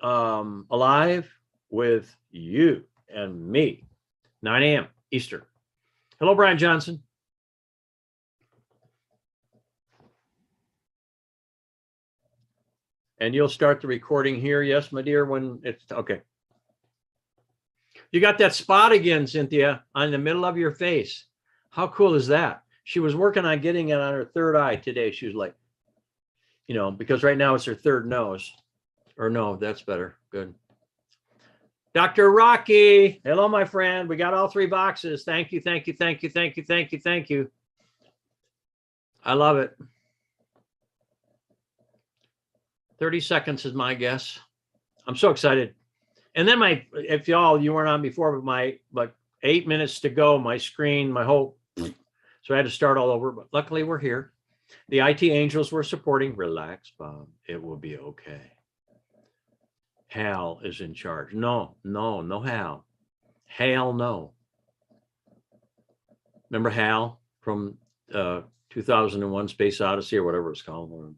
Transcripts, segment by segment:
alive with you and me, 9 a.m. Eastern. Hello, Brian Johnson. And you'll start the recording here. Yes, my dear, when it's okay. You got that spot again, Cynthia, on the middle of your face. How cool is that? She was working on getting it on her third eye today. She was like, you know, because right now it's her third nose. Or no, that's better. Good. Dr. Rocky. Hello, my friend. We got all three boxes. Thank you, thank you, thank you, thank you, thank you, thank you. I love it. 30 seconds is my guess. I'm so excited. And then if you weren't on before, but my 8 minutes to go, my screen, my whole, so I had to start all over, but luckily we're here. The IT angels were supporting. Relax, Bob. It will be okay. Hal is in charge. No Hal. Hal, no. Remember Hal from 2001 Space Odyssey or whatever it's called?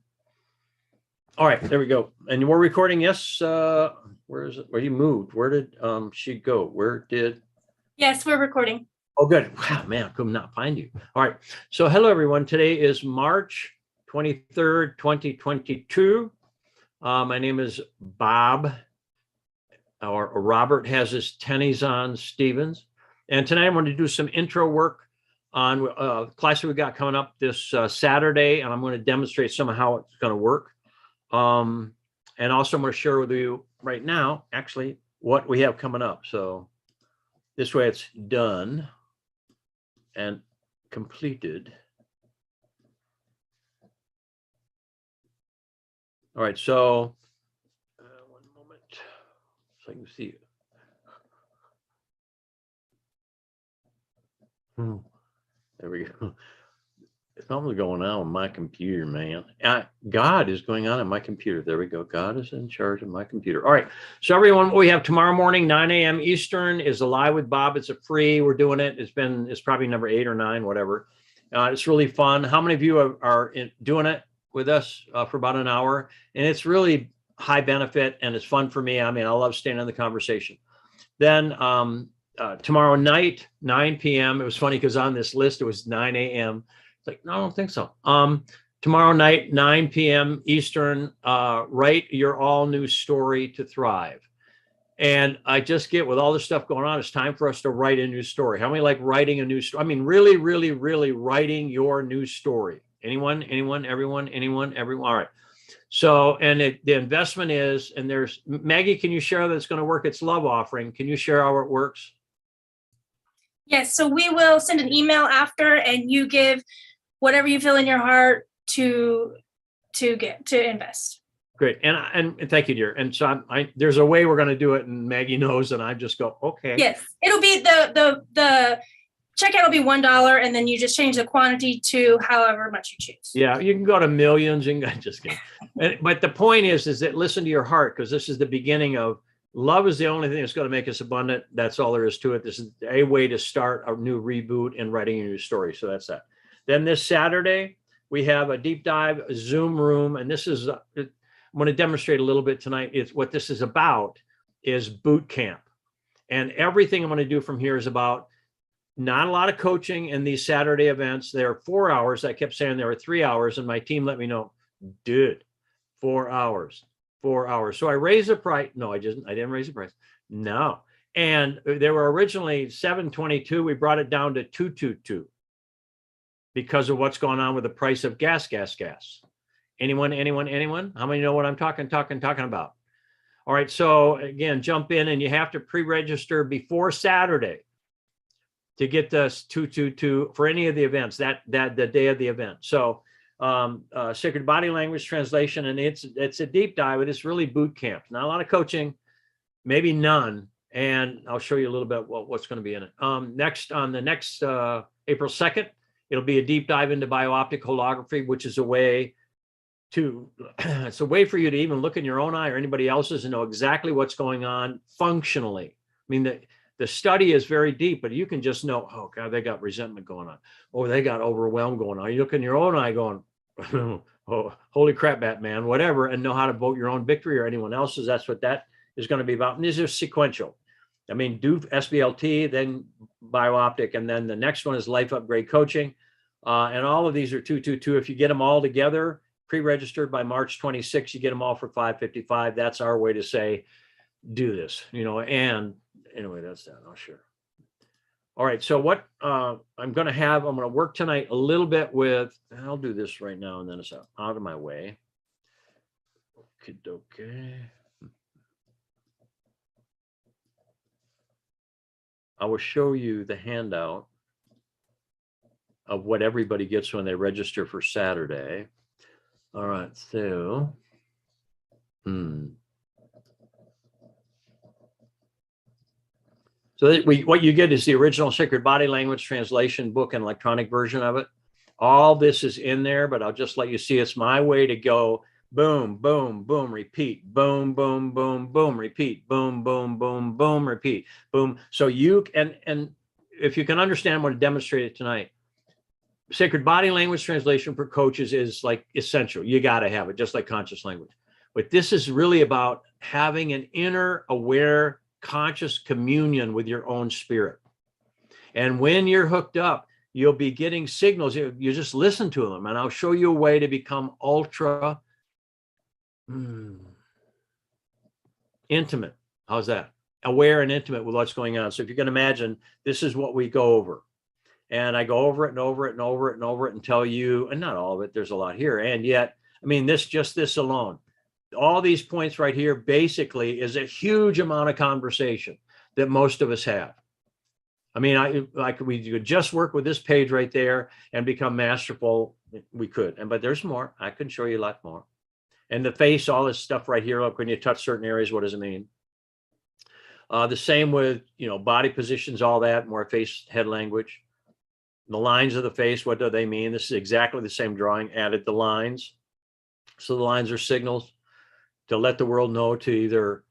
All right, there we go. And we're recording. Yes. Where is it? Where you moved? Where did she go? Yes, we're recording. Oh, good. Wow, man, I could not find you. All right. So hello, everyone. Today is March 23rd, 2022. My name is Bob, or Robert has his tennies on, Stevens. And tonight I'm going to do some intro work on a class that we got coming up this Saturday. And I'm going to demonstrate some of how it's going to work. And also I'm going to share with you right now, actually, what we have coming up. So this way it's done and completed. All right, so one moment, so I can see it. There we go. Something's going on with my computer, man. God is going on in my computer. There we go. God is in charge of my computer. All right. So everyone, what we have tomorrow morning, 9 a.m. Eastern, is Alive with Bob. It's a free. We're doing it. It's probably number 8 or 9, whatever. It's really fun. How many of you are doing it with us for about an hour? And it's really high benefit and it's fun for me. I mean, I love staying in the conversation. Then tomorrow night, 9 p.m. It was funny because on this list, it was 9 a.m. Like, no, I don't think so. Tomorrow night, 9 p.m. Eastern, write your all new story to thrive. And I just get with all this stuff going on, it's time for us to write a new story. How many like writing a new story? I mean, really, really, really writing your new story. Anyone, everyone? All right. So, and the investment is, and there's, Maggie, can you share that it's going to work? It's love offering. Can you share how it works? Yes. So we will send an email after and you give whatever you feel in your heart to invest. Great. And thank you, dear. And so there's a way we're going to do it, and Maggie knows, and I just go, okay. Yes. It'll be the checkout will be $1, and then you just change the quantity to however much you choose. Yeah, you can go to millions. You can just kidding. But the point is that listen to your heart, because this is the beginning of love is the only thing that's going to make us abundant. That's all there is to it. This is a way to start a new reboot and writing a new story. So that's that. Then this Saturday, we have a deep dive Zoom room. And this is, I'm going to demonstrate a little bit tonight. It's what this is about is boot camp. And everything I'm going to do from here is about not a lot of coaching in these Saturday events. There are 4 hours. I kept saying there were 3 hours, and my team let me know, dude, 4 hours. 4 hours. So I raised the price. No, I didn't raise the price. No. And they were originally $722. We brought it down to $222 because of what's going on with the price of gas. Anyone? How many know what I'm talking about? All right. So again, jump in, and you have to pre-register before Saturday to get this $222 for any of the events that the day of the event. So Sacred Body Language Translation, and it's a deep dive, but it's really boot camp. Not a lot of coaching, maybe none, and I'll show you a little bit what's going to be in it. Next April 2nd, it'll be a deep dive into Bio-Optic Holography, which is a way it's a way for you to even look in your own eye or anybody else's and know exactly what's going on functionally. I mean, the study is very deep, but you can just know, oh God, they got resentment going on. Oh, they got overwhelmed going on. You look in your own eye going, oh, holy crap, Batman, whatever, and know how to vote your own victory or anyone else's. That's what that is going to be about, and these are sequential. I mean, do SBLT, then Bio-Optic, and then the next one is Life Upgrade Coaching. And all of these are 222. If you get them all together, pre-registered by March 26, you get them all for $555. That's our way to say, do this, and anyway, that's that. I'll share. All right. So what I'm going to work tonight a little bit with, I'll do this right now, and then it's out of my way. Okay. I will show you the handout of what everybody gets when they register for Saturday. All right, so, So what you get is the original Sacred Body Language translation book and electronic version of it. All this is in there, but I'll just let you see it's my way to go boom, boom, boom, repeat, boom, boom, boom, boom, repeat, boom, boom, boom, boom, repeat, boom. So you, and if you can understand, I'm going to demonstrate it tonight. Sacred Body Language translation for coaches is like essential. You got to have it, just like conscious language. But this is really about having an inner aware conscious communion with your own spirit. And when you're hooked up, you'll be getting signals. You just listen to them, and I'll show you a way to become ultra intimate. How's that? Aware and intimate with what's going on. So if you can imagine, this is what we go over. And I go over it and over it and over it and over it and tell you, and not all of it, there's a lot here. And yet, I mean, this alone, all these points right here basically is a huge amount of conversation that most of us have. I mean, we could just work with this page right there and become masterful. We could, but there's more. I can show you a lot more. And the face, all this stuff right here, look, when you touch certain areas, what does it mean? The same with, body positions, all that, more face, head language. The lines of the face, what do they mean? This is exactly the same drawing, added the lines. So the lines are signals to let the world know, to either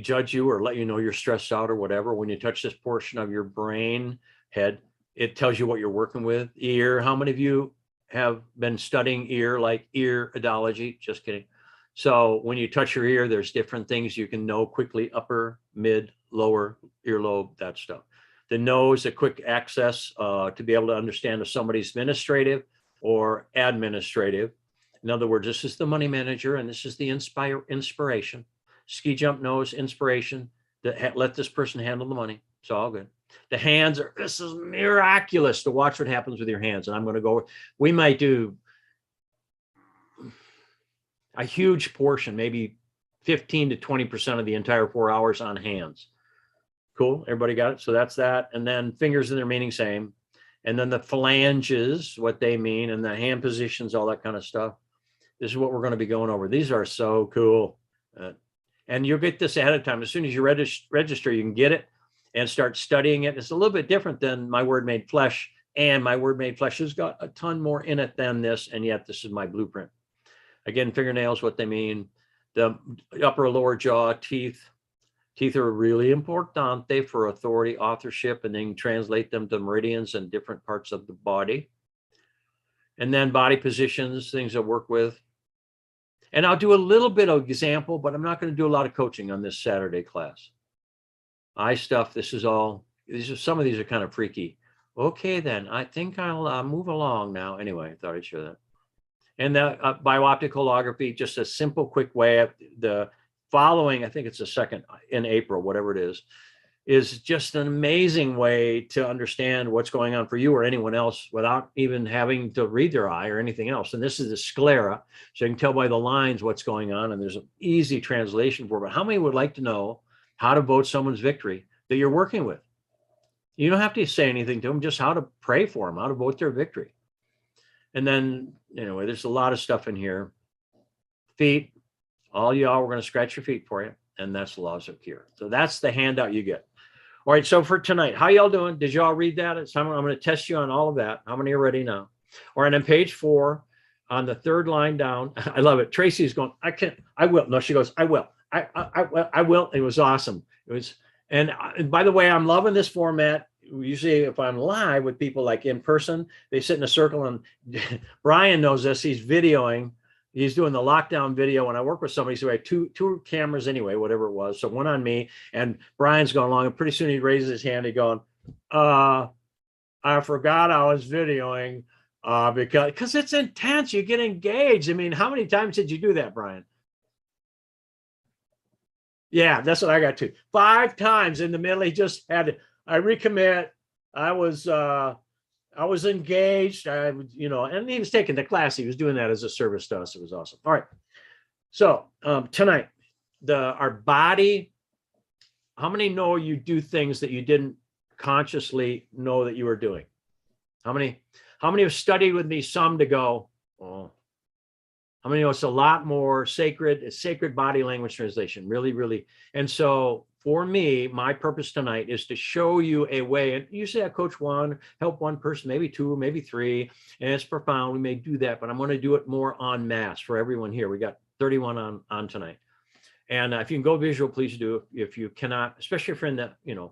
judge you or let you know you're stressed out or whatever. When you touch this portion of your brain, head, it tells you what you're working with. Ear, how many of you have been studying ear, like iridology? Just kidding. So when you touch your ear, there's different things you can know quickly: upper, mid, lower earlobe, that stuff. The nose, a quick access to be able to understand if somebody's administrative or administrative. In other words, this is the money manager, and this is the inspiration. Ski jump nose, inspiration, that let this person handle the money. It's all good. The hands are, this is miraculous to watch what happens with your hands. And I'm going to go, we might do a huge portion, maybe 15 to 20% of the entire 4 hours on hands. Cool. Everybody got it? So that's that. And then fingers and their meaning same. And then the phalanges, what they mean, and the hand positions, all that kind of stuff. This is what we're going to be going over. These are so cool. And you'll get this ahead of time. As soon as you register, you can get it and start studying it. It's a little bit different than My Word Made Flesh. And My Word Made Flesh has got a ton more in it than this. And yet this is my blueprint. Again, fingernails, what they mean. The upper lower jaw, teeth. Teeth are really important for authority, authorship, and then translate them to meridians and different parts of the body. And then body positions, things I work with. And I'll do a little bit of example, but I'm not going to do a lot of coaching on this Saturday class. Eye stuff, some of these are kind of freaky. Okay, then I think I'll move along now. Anyway, I thought I'd share that. And the Bio-Optic Holography, just a simple, quick way. The following, I think it's the second in April, whatever it is just an amazing way to understand what's going on for you or anyone else without even having to read their eye or anything else. And this is the sclera, so you can tell by the lines what's going on, and there's an easy translation for it. But how many would like to know how to vote someone's victory that you're working with? You don't have to say anything to them, just how to pray for them, how to vote their victory. And then, anyway, there's a lot of stuff in here. Feet, all y'all, we're going to scratch your feet for you. And that's the laws of cure. So that's the handout you get. All right. So for tonight, how y'all doing? Did y'all read that? I'm going to test you on all of that. How many are ready now? All right. On page 4, on the third line down, I love it. Tracy's going, I will. No, she goes, I will. I will. It was awesome. It was. And by the way, I'm loving this format. Usually if I'm live with people like in person, they sit in a circle, and Brian knows this. He's videoing He's doing the lockdown video. When I work with somebody, so I had two cameras anyway, whatever it was. So one on me, and Brian's going along, and pretty soon he raises his hand. He going, I forgot I was videoing because it's intense. You get engaged. I mean, how many times did you do that, Brian? Yeah, that's what I got too. 5 times in the middle. He just had to, I recommit. I was engaged. And he was taking the class. He was doing that as a service to us. It was awesome. All right. So tonight, our body, how many know you do things that you didn't consciously know that you were doing? How many have studied with me some to go, oh, how many know it's a lot more sacred? It's sacred body language translation, really, really. And so for me, my purpose tonight is to show you a way. And usually I coach one, help one person, maybe 2, maybe 3, and it's profound. We may do that, but I'm going to do it more en masse for everyone here. We got 31 on tonight. And if you can go visual, please do. If you cannot, especially if you're in the,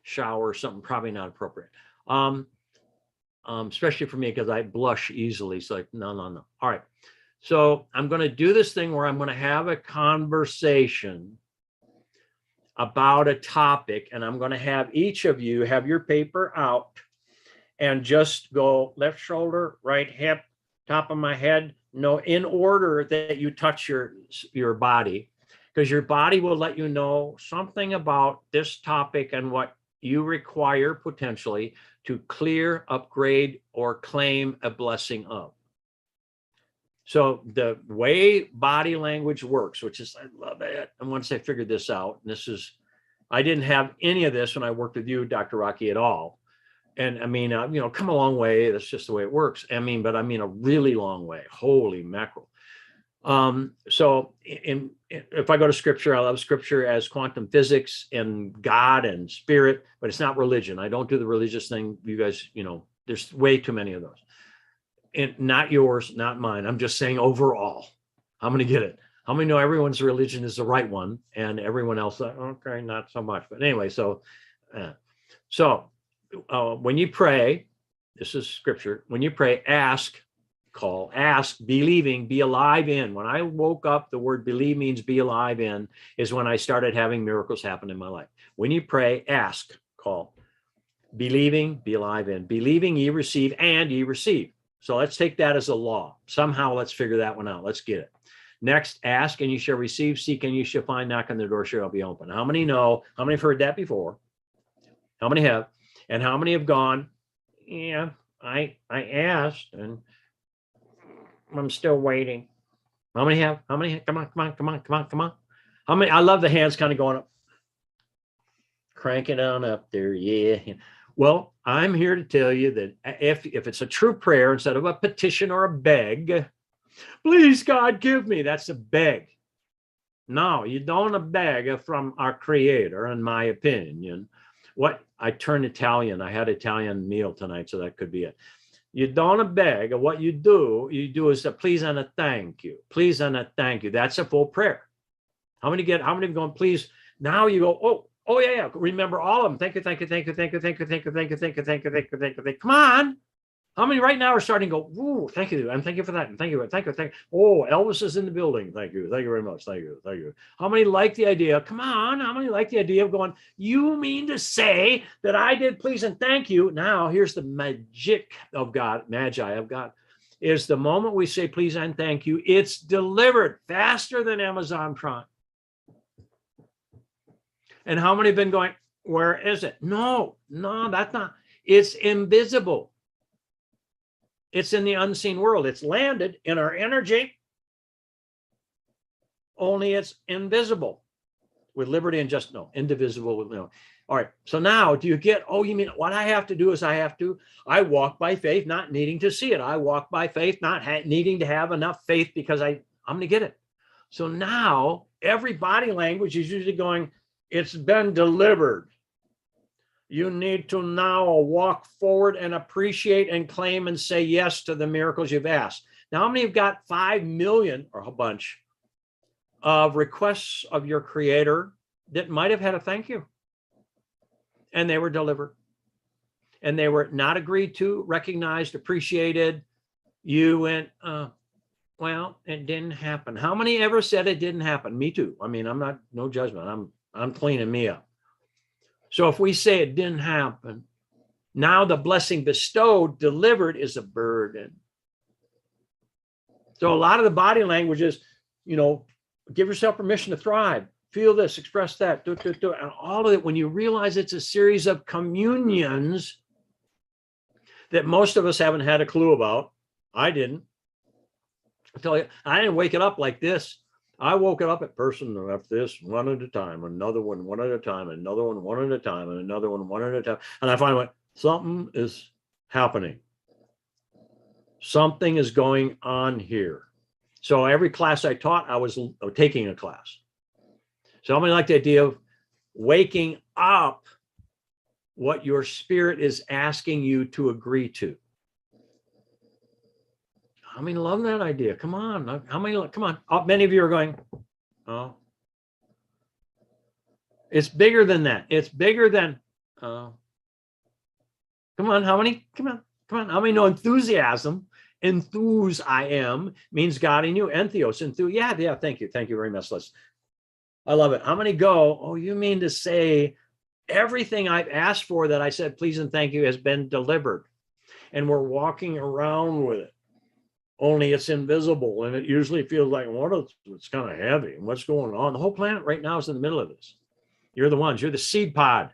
shower or something, probably not appropriate. Especially for me, because I blush easily. It's like, no. All right. So I'm going to do this thing where I'm going to have a conversation about a topic, and I'm going to have each of you have your paper out and just go left shoulder, right hip, top of my head. No, in order that you touch your body, because your body will let you know something about this topic and what you require potentially to clear, upgrade, or claim a blessing of. So the way body language works, which is, I love it. And once I figured this out, and I didn't have any of this when I worked with you, Dr. Rocky, at all. And I mean, come a long way. That's just the way it works. I mean a really long way. Holy mackerel. So if I go to scripture, I love scripture as quantum physics and God and spirit, but it's not religion. I don't do the religious thing. You guys, there's way too many of those. And not yours, not mine. I'm just saying overall, I'm going to get it. How many know everyone's religion is the right one and everyone else, okay, not so much. But anyway, so when you pray, this is scripture. When you pray, ask, believing, be alive in. When I woke up, the word believe means be alive in is when I started having miracles happen in my life. When you pray, ask, call, believing, be alive in. Believing ye receive and ye receive. So let's take that as a law. Somehow let's figure that one out. Let's get it. Next, ask and you shall receive, seek and you shall find, knock on the door shall be open. How many know? How many have heard that before? How many have? And how many have gone, yeah, I asked and I'm still waiting. How many have? How many? Come on. How many? I love the hands kind of going up. Crank it on up there. Yeah. Well, I'm here to tell you that if it's a true prayer, instead of a petition or a beg, please, God, give me, that's a beg. No, you don't beg from our creator, in my opinion. What I turned Italian. I had Italian meal tonight, so that could be it. You don't beg. What you do is a please and a thank you. Please and a thank you. That's a full prayer. How many have gone, please? Now you go, oh yeah. Remember all of them. Thank you. Come on. How many right now are starting to go, ooh, thank you. And thank you for that. And thank you. Oh, Elvis is in the building. Thank you. Thank you very much. Thank you. How many like the idea? Come on. How many like the idea of going, you mean to say that I did please and thank you? Now, here's the magic of God, magi of God, is the moment we say please and thank you, it's delivered faster than Amazon Prime. And how many have been going, where is it? No, that's not. It's invisible. It's in the unseen world. It's landed in our energy, only it's invisible with liberty and just indivisible with no. All right. So now do you get, you mean what I have to do is I walk by faith, not needing to see it. I walk by faith, not needing to have enough faith because I'm going to get it. So now every body language is usually going, it's been delivered. You need to now walk forward and appreciate and claim and say yes to the miracles you've asked. Now, how many have got 5 million or a bunch of requests of your creator that might have had a thank you? And they were delivered. And they were not agreed to, recognized, appreciated. You went, well, it didn't happen. How many ever said it didn't happen? Me too. I mean, I'm not, no judgment. I'm cleaning me up. So if we say it didn't happen, now the blessing bestowed, delivered is a burden. So a lot of the body language is, give yourself permission to thrive. Feel this, express that, do. And all of it, when you realize it's a series of communions that most of us haven't had a clue about. I didn't. I tell you, I didn't wake it up like this. I woke it up at person after this, one at a time, another one, one at a time, another one at a time, and another one at a time. And I finally went, something is happening. Something is going on here. So every class I taught, I was taking a class. So how many like the idea of waking up what your spirit is asking you to agree to? How many love that idea? Come on. How many? Come on. Oh, many of you are going, oh. It's bigger than that. It's bigger than, come on. How many? Come on. How many know enthusiasm? Enthuse I am means God in you. Entheos, enthuse. Yeah. Thank you. Thank you very much. I love it. How many go, oh, you mean to say everything I've asked for that I said, please and thank you has been delivered. And we're walking around with it. Only it's invisible. And it usually feels like, it's kind of heavy. And what's going on? The whole planet right now is in the middle of this. You're the ones. You're the seed pod.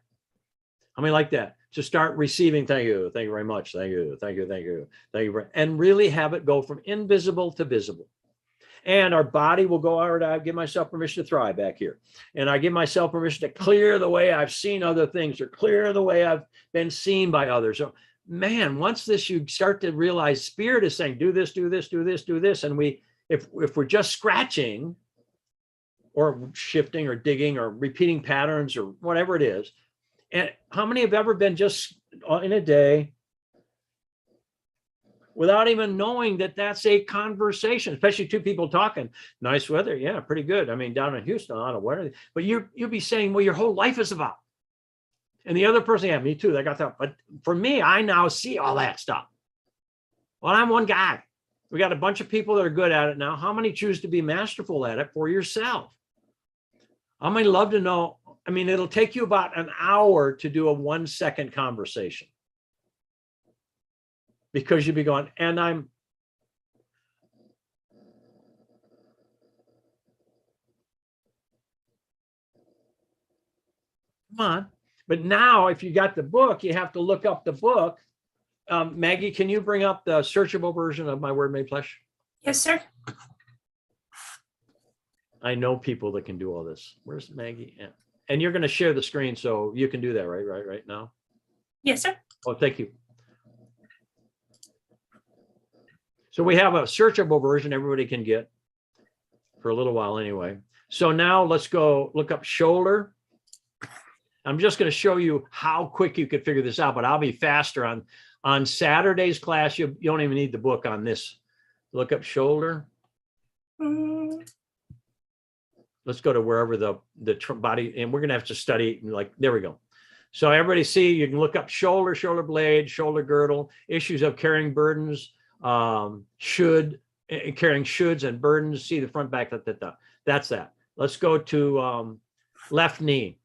How many like that? To start receiving, thank you very much. Thank you. And really have it go from invisible to visible. And our body will go, all right, I give myself permission to thrive back here. And I give myself permission to clear the way I've seen other things or clear the way I've been seen by others. So, man, once you start to realize spirit is saying, do this. And if we're just scratching or shifting or digging or repeating patterns or whatever it is. And how many have ever been just in a day without even knowing that that's a conversation, especially two people talking? Nice weather. Yeah, pretty good. I mean, down in Houston, I don't know where, but you'll be saying, well, your whole life is about. And the other person, yeah, me too. They got that. But for me, I now see all that stuff. Well, I'm one guy. We got a bunch of people that are good at it now. How many choose to be masterful at it for yourself? How many love to know? I mean, it'll take you about an hour to do a 1-second conversation. Because you'd be going, and I'm, come on. But now if you got the book, you have to look up the book. Maggie, can you bring up the searchable version of My Word Made Flesh? Yes, sir. I know people that can do all this. Where's Maggie? Yeah. And you're going to share the screen, so you can do that right now. Yes, sir. Oh, thank you. So we have a searchable version everybody can get for a little while anyway. So now let's go look up shoulder. I'm just going to show you how quick you could figure this out, but I'll be faster on Saturday's class. You don't even need the book on this. Look up shoulder. Let's go to wherever the body, and we're going to have to study, like, there we go. So everybody see, you can look up shoulder, shoulder blade, shoulder girdle, issues of carrying burdens, carrying shoulds and burdens. See the front, back, that's that. Let's go to left knee.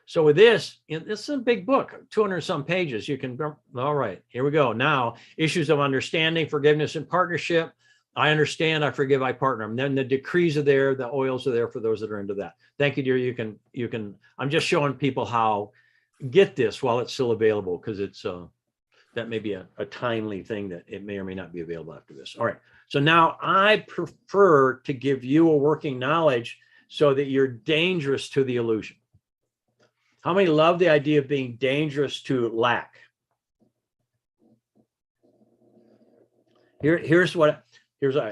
So with this is a big book, 200 some pages. You can, all right, here we go. Now, issues of understanding, forgiveness, and partnership. I understand, I forgive, I partner. And then the decrees are there, the oils are there for those that are into that. Thank you, dear. You can, I'm just showing people how get this while it's still available, because it's that may be a timely thing that it may or may not be available after this. All right. So now I prefer to give you a working knowledge so that you're dangerous to the illusion. How many love the idea of being dangerous to lack? Here's what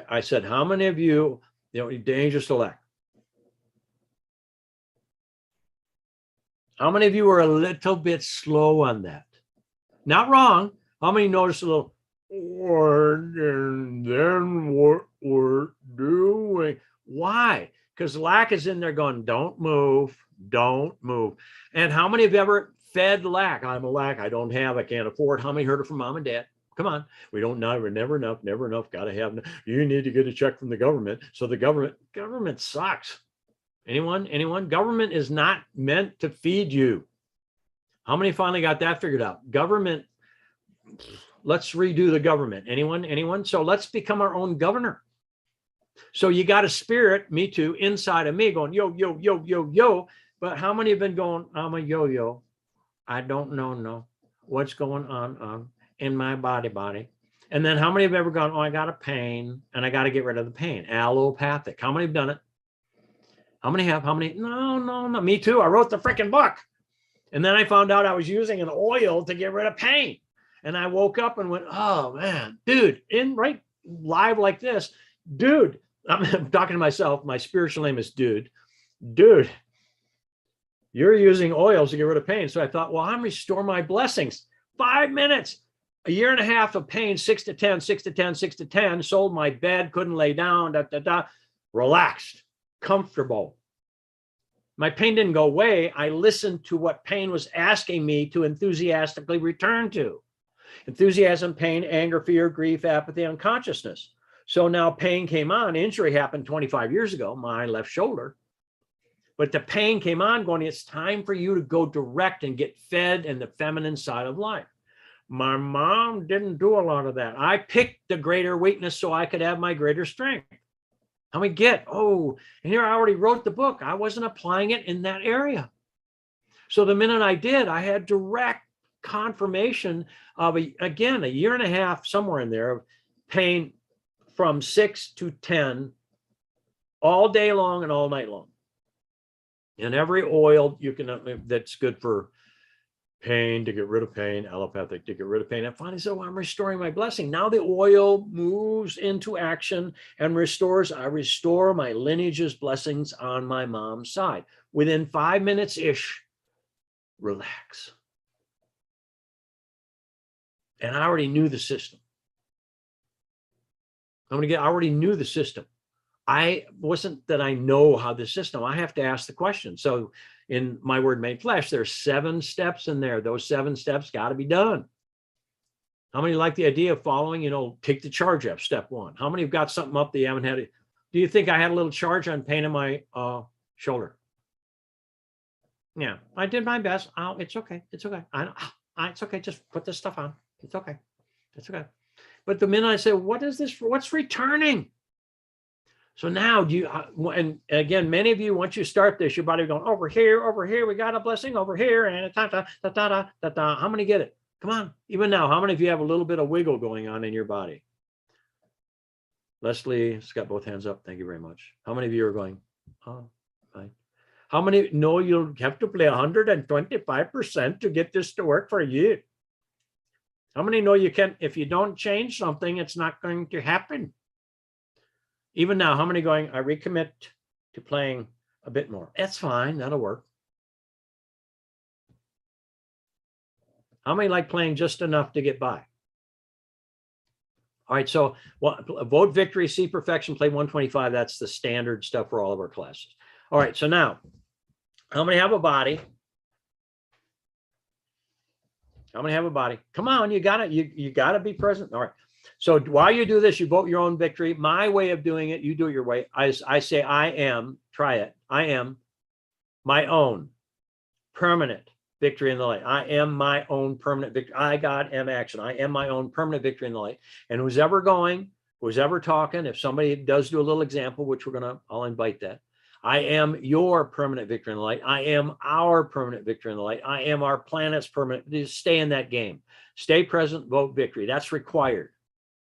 I said, how many of you, dangerous to lack? How many of you are a little bit slow on that? Not wrong. How many notice a little, and then what we're doing? Why? Because lack is in there going, don't move. And how many have ever fed lack? I'm a lack. I don't have, I can't afford. How many heard it from mom and dad? Come on. We don't know. We're never enough, never enough. Got to have, you need to get a check from the government. So the government sucks. Anyone? Government is not meant to feed you. How many finally got that figured out? Government, let's redo the government. Anyone? So let's become our own governor. So you got a spirit, me too, inside of me going, yo, yo, yo, yo, yo. But how many have been going, I'm a yo-yo? I don't know, no. What's going on in my body? And then how many have ever gone, oh, I got a pain and I got to get rid of the pain? Allopathic. How many have done it? How many have? How many? No. Me too. I wrote the freaking book. And then I found out I was using an oil to get rid of pain. And I woke up and went, oh man, dude, right live like this, dude, I'm talking to myself. My spiritual name is dude, you're using oils to get rid of pain. So I thought, well, I'm restore my blessings. 5 minutes, a year and a half of pain, 6 to 10, sold my bed, couldn't lay down, relaxed, comfortable. My pain didn't go away. I listened to what pain was asking me to enthusiastically return to. Enthusiasm, pain, anger, fear, grief, apathy, unconsciousness. So now pain came on. Injury happened 25 years ago, my left shoulder. But the pain came on going, it's time for you to go direct and get fed in the feminine side of life. My mom didn't do a lot of that. I picked the greater weakness so I could have my greater strength. How many get, oh, and here I already wrote the book. I wasn't applying it in that area. So the minute I did, I had direct confirmation of, again, a year and a half, somewhere in there, of pain from 6 to 10 all day long and all night long. And every oil you can, that's good for pain, to get rid of pain, allopathic, to get rid of pain. And finally, so I'm restoring my blessing. Now the oil moves into action and restores. I restore my lineage's blessings on my mom's side. Within 5 minutes-ish, relax. And I already knew the system. I already knew the system. I wasn't that I know how the system, I have to ask the question. So in My Word Made Flesh, there's 7 steps in there. Those 7 steps got to be done. How many like the idea of following, take the charge up, step 1? How many have got something up that you haven't had it? Do you think I had a little charge on pain in my shoulder? Yeah, I did my best. Oh, it's okay. It's okay. It's okay. Just put this stuff on. It's okay. It's okay. But the minute I say, what is this? What's returning? So now and again, many of you, once you start this, your body going over here, we got a blessing over here, and how many get it? Come on. Even now, how many of you have a little bit of wiggle going on in your body? Leslie's got both hands up. Thank you very much. How many of you are going, oh, fine. How many know you'll have to play 125% to get this to work for you? How many know you can, if you don't change something, it's not going to happen? Even now, how many going, I recommit to playing a bit more? That's fine. That'll work. How many like playing just enough to get by? All right. So vote victory, see perfection, play 125. That's the standard stuff for all of our classes. All right. So now, how many have a body? How many have a body? Come on. You gotta be present. All right. So while you do this, you vote your own victory. My way of doing it, you do it your way. I say, I am, try it. I am my own permanent victory in the light. I am my own permanent victory. I, God, am action. I am my own permanent victory in the light. And who's ever going, who's ever talking, if somebody does do a little example, which I'll invite that. I am your permanent victory in the light. I am our permanent victory in the light. I am our planet's permanent. Just stay in that game. Stay present, vote victory. That's required.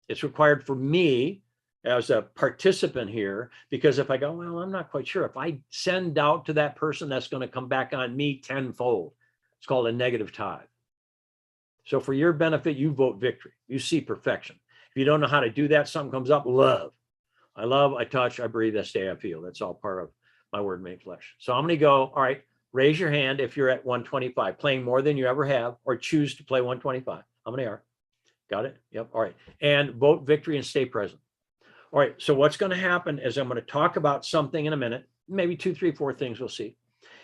It's required for me as a participant here, because if I go, well, I'm not quite sure. If I send doubt to that person, that's going to come back on me tenfold. It's called a negative tithe. So for your benefit, you vote victory. You see perfection. If you don't know how to do that, something comes up, love. I love, I touch, I breathe, I stay, I feel. That's all part of My Word Made Flesh. So I'm going to go, all right, raise your hand if you're at 125, playing more than you ever have, or choose to play 125. How many are? Got it? Yep. All right. And vote victory and stay present. All right. So what's going to happen is I'm going to talk about something in a minute, maybe 2, 3, 4 things we'll see.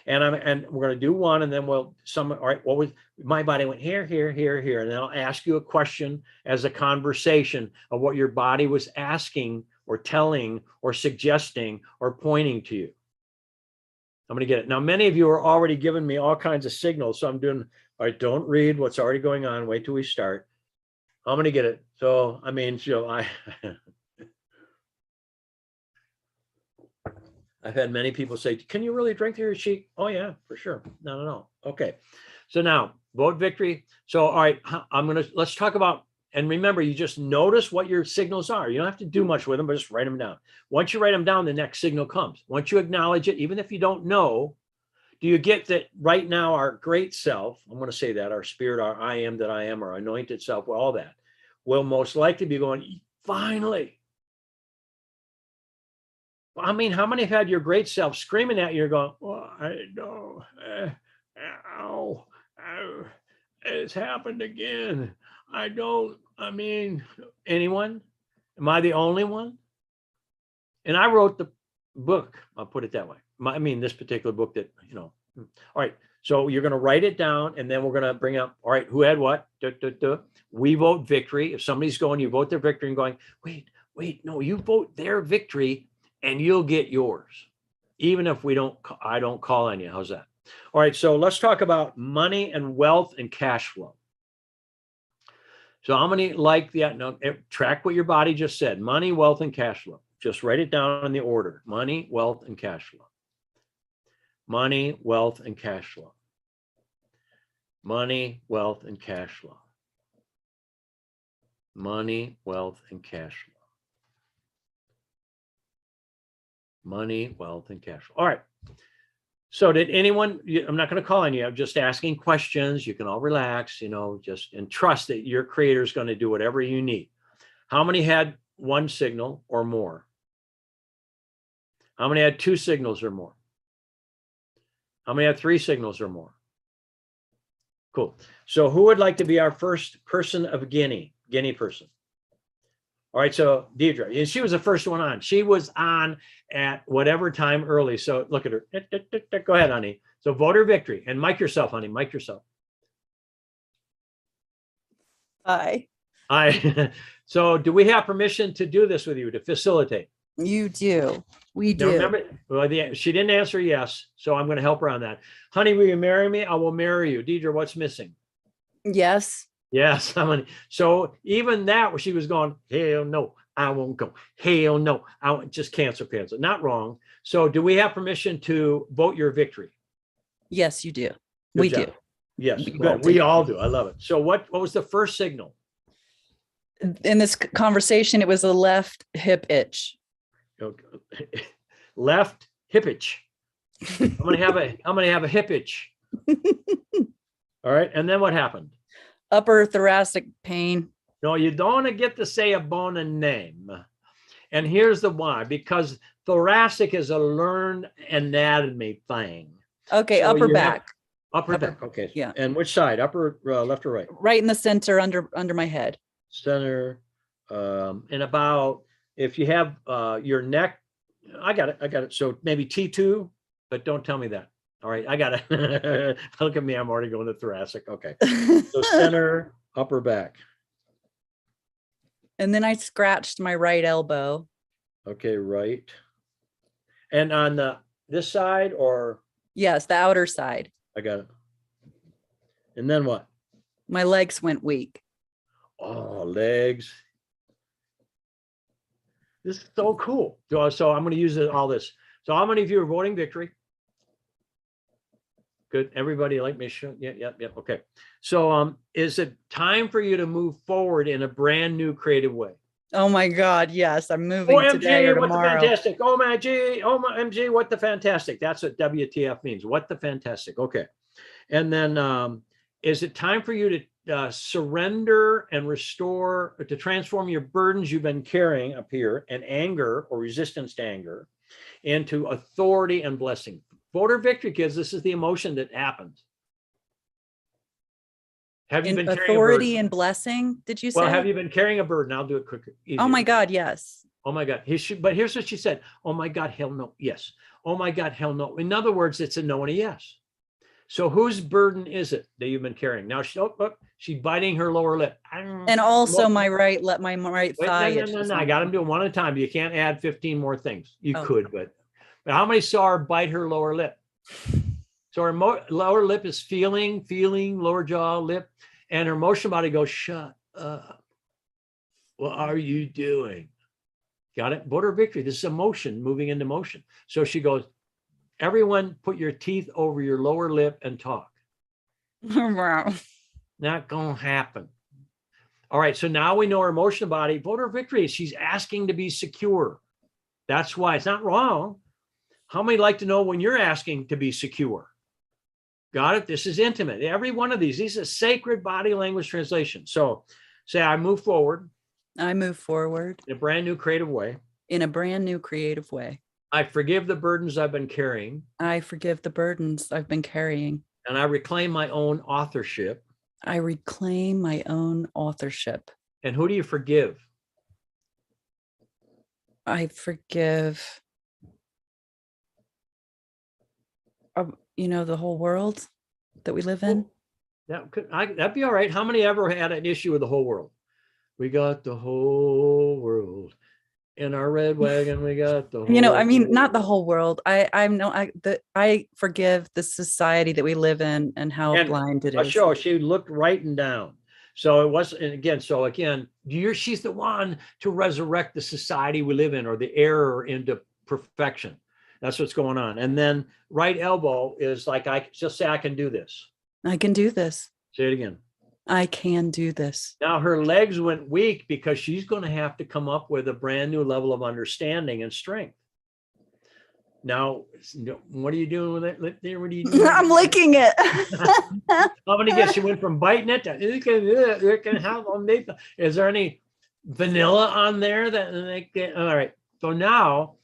And we're going to do one, and then all right, what was my body went here, here, here, here. And then I'll ask you a question as a conversation of what your body was asking or telling or suggesting or pointing to you. I'm going to get it. Now, many of you are already giving me all kinds of signals. So I'm doing, all right, don't read what's already going on. Wait till we start. I'm going to get it. So, I mean, I've had many people say, can you really drink through your cheek? Oh yeah, for sure. No. Okay. So now vote victory. So, all right, let's talk about, and remember, you just notice what your signals are. You don't have to do much with them, but just write them down. Once you write them down, the next signal comes. Once you acknowledge it, even if you don't know, do you get that right now our great self, I'm going to say that, our spirit, our I am that I am, our anointed self, all that, will most likely be going, finally. I mean, how many have had your great self screaming at you? You're going, well, I know, it's happened again. I mean, anyone? Am I the only one? And I wrote the book. I'll put it that way. This particular book that, all right. So you're going to write it down, and then we're going to bring up, all right, who had what? We vote victory. If somebody's going, you vote their victory and going, wait, no, you vote their victory and you'll get yours. Even if I don't call on you. How's that? All right. So let's talk about money and wealth and cash flow. So how many like that? No, track what your body just said. Money, wealth, and cash flow. Just write it down in the order. Money, wealth, and cash flow. Money, wealth, and cash flow. Money, wealth, and cash flow. Money, wealth, and cash flow. Money, wealth, and cash flow. All right. So did anyone, I'm not going to call on you. I'm just asking questions. You can all relax, just and trust that your creator is going to do whatever you need. How many had one signal or more? How many had two signals or more? How many had three signals or more? Cool. So who would like to be our first person of Guinea person? All right, so Deidre, and she was the first one on. She was on at whatever time early. So look at her. Go ahead, honey. So voter victory. And mic yourself, honey. Mic yourself. Hi. Hi. So do we have permission to do this with you, to facilitate? You do. We do. Now remember, well, she didn't answer yes, so I'm going to help her on that. Honey, will you marry me? I will marry you. Deidre, what's missing? Yes. Yes. So even that, she was going, hell no, I won't go. Hell no, I won't. Just cancel. Not wrong. So do we have permission to vote your victory? Yes, you do. Good we job. do. Yes, good. We all do. I love it. So what was the first signal? In this conversation, it was a left hip itch. Okay. Left hip itch. I'm gonna have a hip itch. All right. And then what happened? Upper thoracic pain. No, you don't want to get to say a bone and name. And here's the why, because thoracic is a learned anatomy thing. Okay, so upper back. Upper back. Okay. Yeah. And which side? Upper, left or right? Right in the center, under my head. Center. And about, if you have your neck, I got it. So maybe T2, but don't tell me that. All right, I got it. Look at me, I'm already going to thoracic. Okay. So center, upper back. And then I scratched my right elbow. Okay, right. And on this side or? Yes, the outer side. I got it. And then what? My legs went weak. Oh, legs. This is so cool. So I'm going to use all this. So how many of you are voting victory? Good. Everybody like me? Yep. Okay. So is it time for you to move forward in a brand new creative way? Oh my God. Yes. I'm moving today or tomorrow. What the fantastic. Oh my MG, what the fantastic. That's what WTF means. What the fantastic. Okay. And then is it time for you to surrender and restore, to transform your burdens you've been carrying up here and anger or resistance to anger into authority and blessing? Voter victory, kids. This is the emotion that happens. Have you been carrying authority and blessing? Did you say? Well, have you been carrying a burden? I'll do it quicker. Oh my God, yes. Oh my God. But here's what she said. Oh my God, hell no. Yes. Oh my God, hell no. In other words, it's a no and a yes. So whose burden is it that you've been carrying? Now she's biting her lower lip. And also my right Wait, thigh. no. I got them doing one at a time. You can't add 15 more things. You Oh. could, but how many saw her bite her lower lip? So her lower lip is feeling, lower jaw, lip, and her emotional body goes, shut up. What are you doing? Got it? Voter victory. This is emotion moving into motion. So she goes, everyone put your teeth over your lower lip and talk. Wow. Not going to happen. All right. So now we know her emotional body. Voter victory. She's asking to be secure. That's why it's not wrong. How many like to know when you're asking to be secure? Got it? This is intimate. Every one of these is sacred body language translation. So say, I move forward. I move forward In a brand new creative way. in a brand new creative way. I forgive the burdens I've been carrying. I forgive the burdens I've been carrying. And I reclaim my own authorship. I reclaim my own authorship. And who do you forgive? I forgive, the whole world that we live in. That'd be all right. How many ever had an issue with the whole world? We got the whole world in our red wagon. We got the whole Not the whole world. I forgive the society that we live in and how blind it is. Sure, she looked right and down. So it wasn't, and again, she's the one to resurrect the society we live in, or the error into perfection. That's what's going on. And then right elbow is like, I just say, I can do this. I can do this. Say it again. I can do this. Now her legs went weak because she's going to have to come up with a brand new level of understanding and strength. Now, what are you doing with it? What are you doing? I'm licking it. How many guess? She went from biting it to, is there any vanilla on there that they get? All right. So now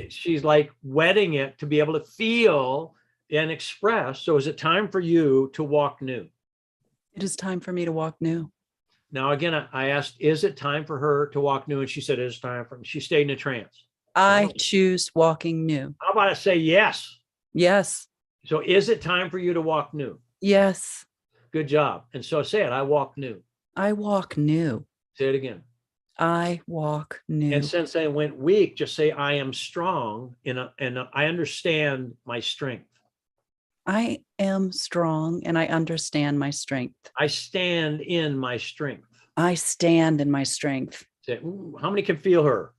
she's like wetting it to be able to feel and express. So is it time for you to walk new? It is time for me to walk new. Now, again, I asked, is it time for her to walk new? And she said, it is time for me. She stayed in a trance. I choose walking new. How about I say yes? Yes. So is it time for you to walk new? Yes. Good job. And so say it, I walk new. I walk new. Say it again. I walk new. And since I went weak, just say, I am strong and I understand my strength. I am strong and I understand my strength. I stand in my strength. I stand in my strength. Say, how many can feel her?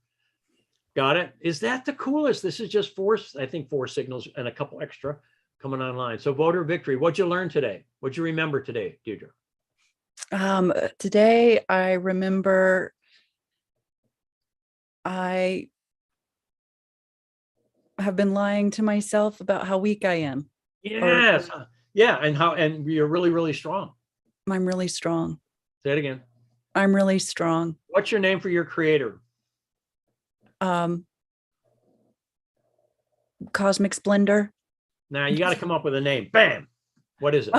Got it? Is that the coolest? This is just four signals and a couple extra coming online. So voter victory. What'd you learn today? What'd you remember today, Deirdre? Today I remember I have been lying to myself about how weak I am. Yes. Yeah. And you're really, really strong. I'm really strong. Say it again. I'm really strong. What's your name for your creator? Cosmic Splendor. Now you got to come up with a name. Bam. What is it?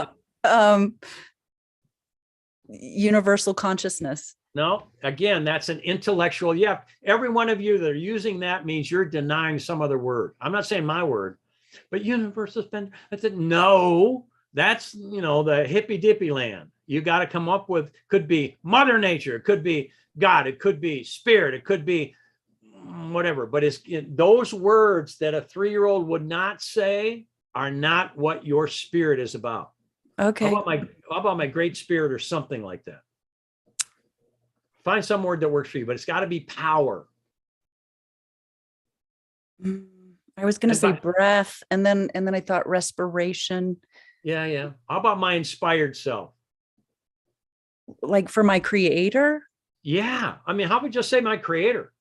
Universal consciousness. No, again, that's an intellectual. Yeah. Every one of you that are using that means you're denying some other word. I'm not saying my word, but universal splendor. I said, no, that's, the hippy dippy land. You got to come up with, could be Mother Nature. It could be God. It could be spirit. It could be whatever, but those words that a 3-year-old would not say are not what your spirit is about. Okay. How about my great spirit or something like that? Find some word that works for you, but it's got to be power. I was going to say breath, and then I thought respiration. Yeah. How about my inspired self? Like for my creator? Yeah. I mean, how about just say my creator?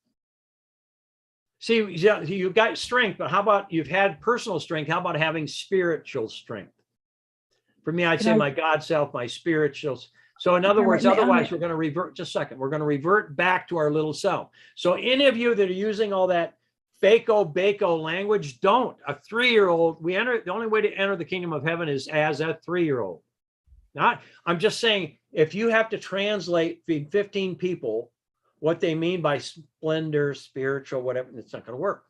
See, you've got strength, but how about you've had personal strength? How about having spiritual strength? For me, I'd say my God self, my spiritual. So in other words, otherwise we're going to revert, just a second, we're going to revert back to our little self. So any of you that are using all that fako-bako language, don't. A 3-year-old, the only way to enter the kingdom of heaven is as a 3-year-old. I'm just saying, if you have to translate 15 people what they mean by splendor, spiritual, whatever, it's not going to work.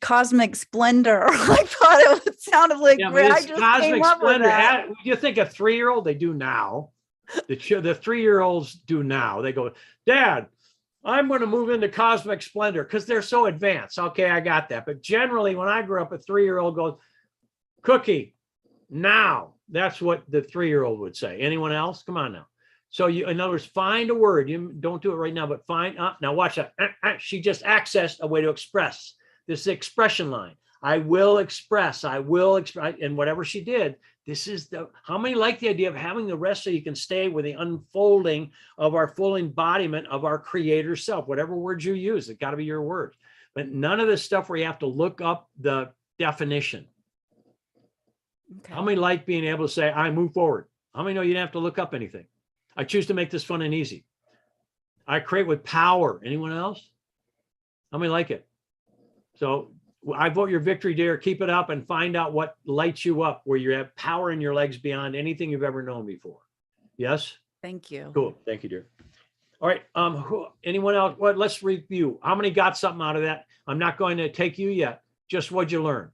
Cosmic splendor. I thought it sounded like Yeah, great. but I it's just cosmic came up with splendor. that. You think a 3-year-old, they do now. The 3-year-olds do now. They go, Dad, I'm going to move into cosmic splendor because they're so advanced. Okay, I got that. But generally, when I grew up, a 3-year-old goes, Cookie, now. That's what the 3-year-old would say. Anyone else? Come on now. So you, in other words, find a word. You don't do it right now, but find. Now watch that. She just accessed a way to express. This is the expression line. I will express. I will express. And whatever she did, this is the. How many like the idea of having the rest so you can stay with the unfolding of our full embodiment of our creator self? Whatever words you use, it got to be your words. But none of this stuff where you have to look up the definition. Okay. How many like being able to say, I move forward? How many know you didn't have to look up anything? I choose to make this fun and easy. I create with power. Anyone else? How many like it? So I vote your victory, dear. Keep it up and find out what lights you up, where you have power in your legs beyond anything you've ever known before. Yes? Thank you. Cool. Thank you, dear. All right. Anyone else? Well, let's review. How many got something out of that? I'm not going to take you yet. Just what'd you learn?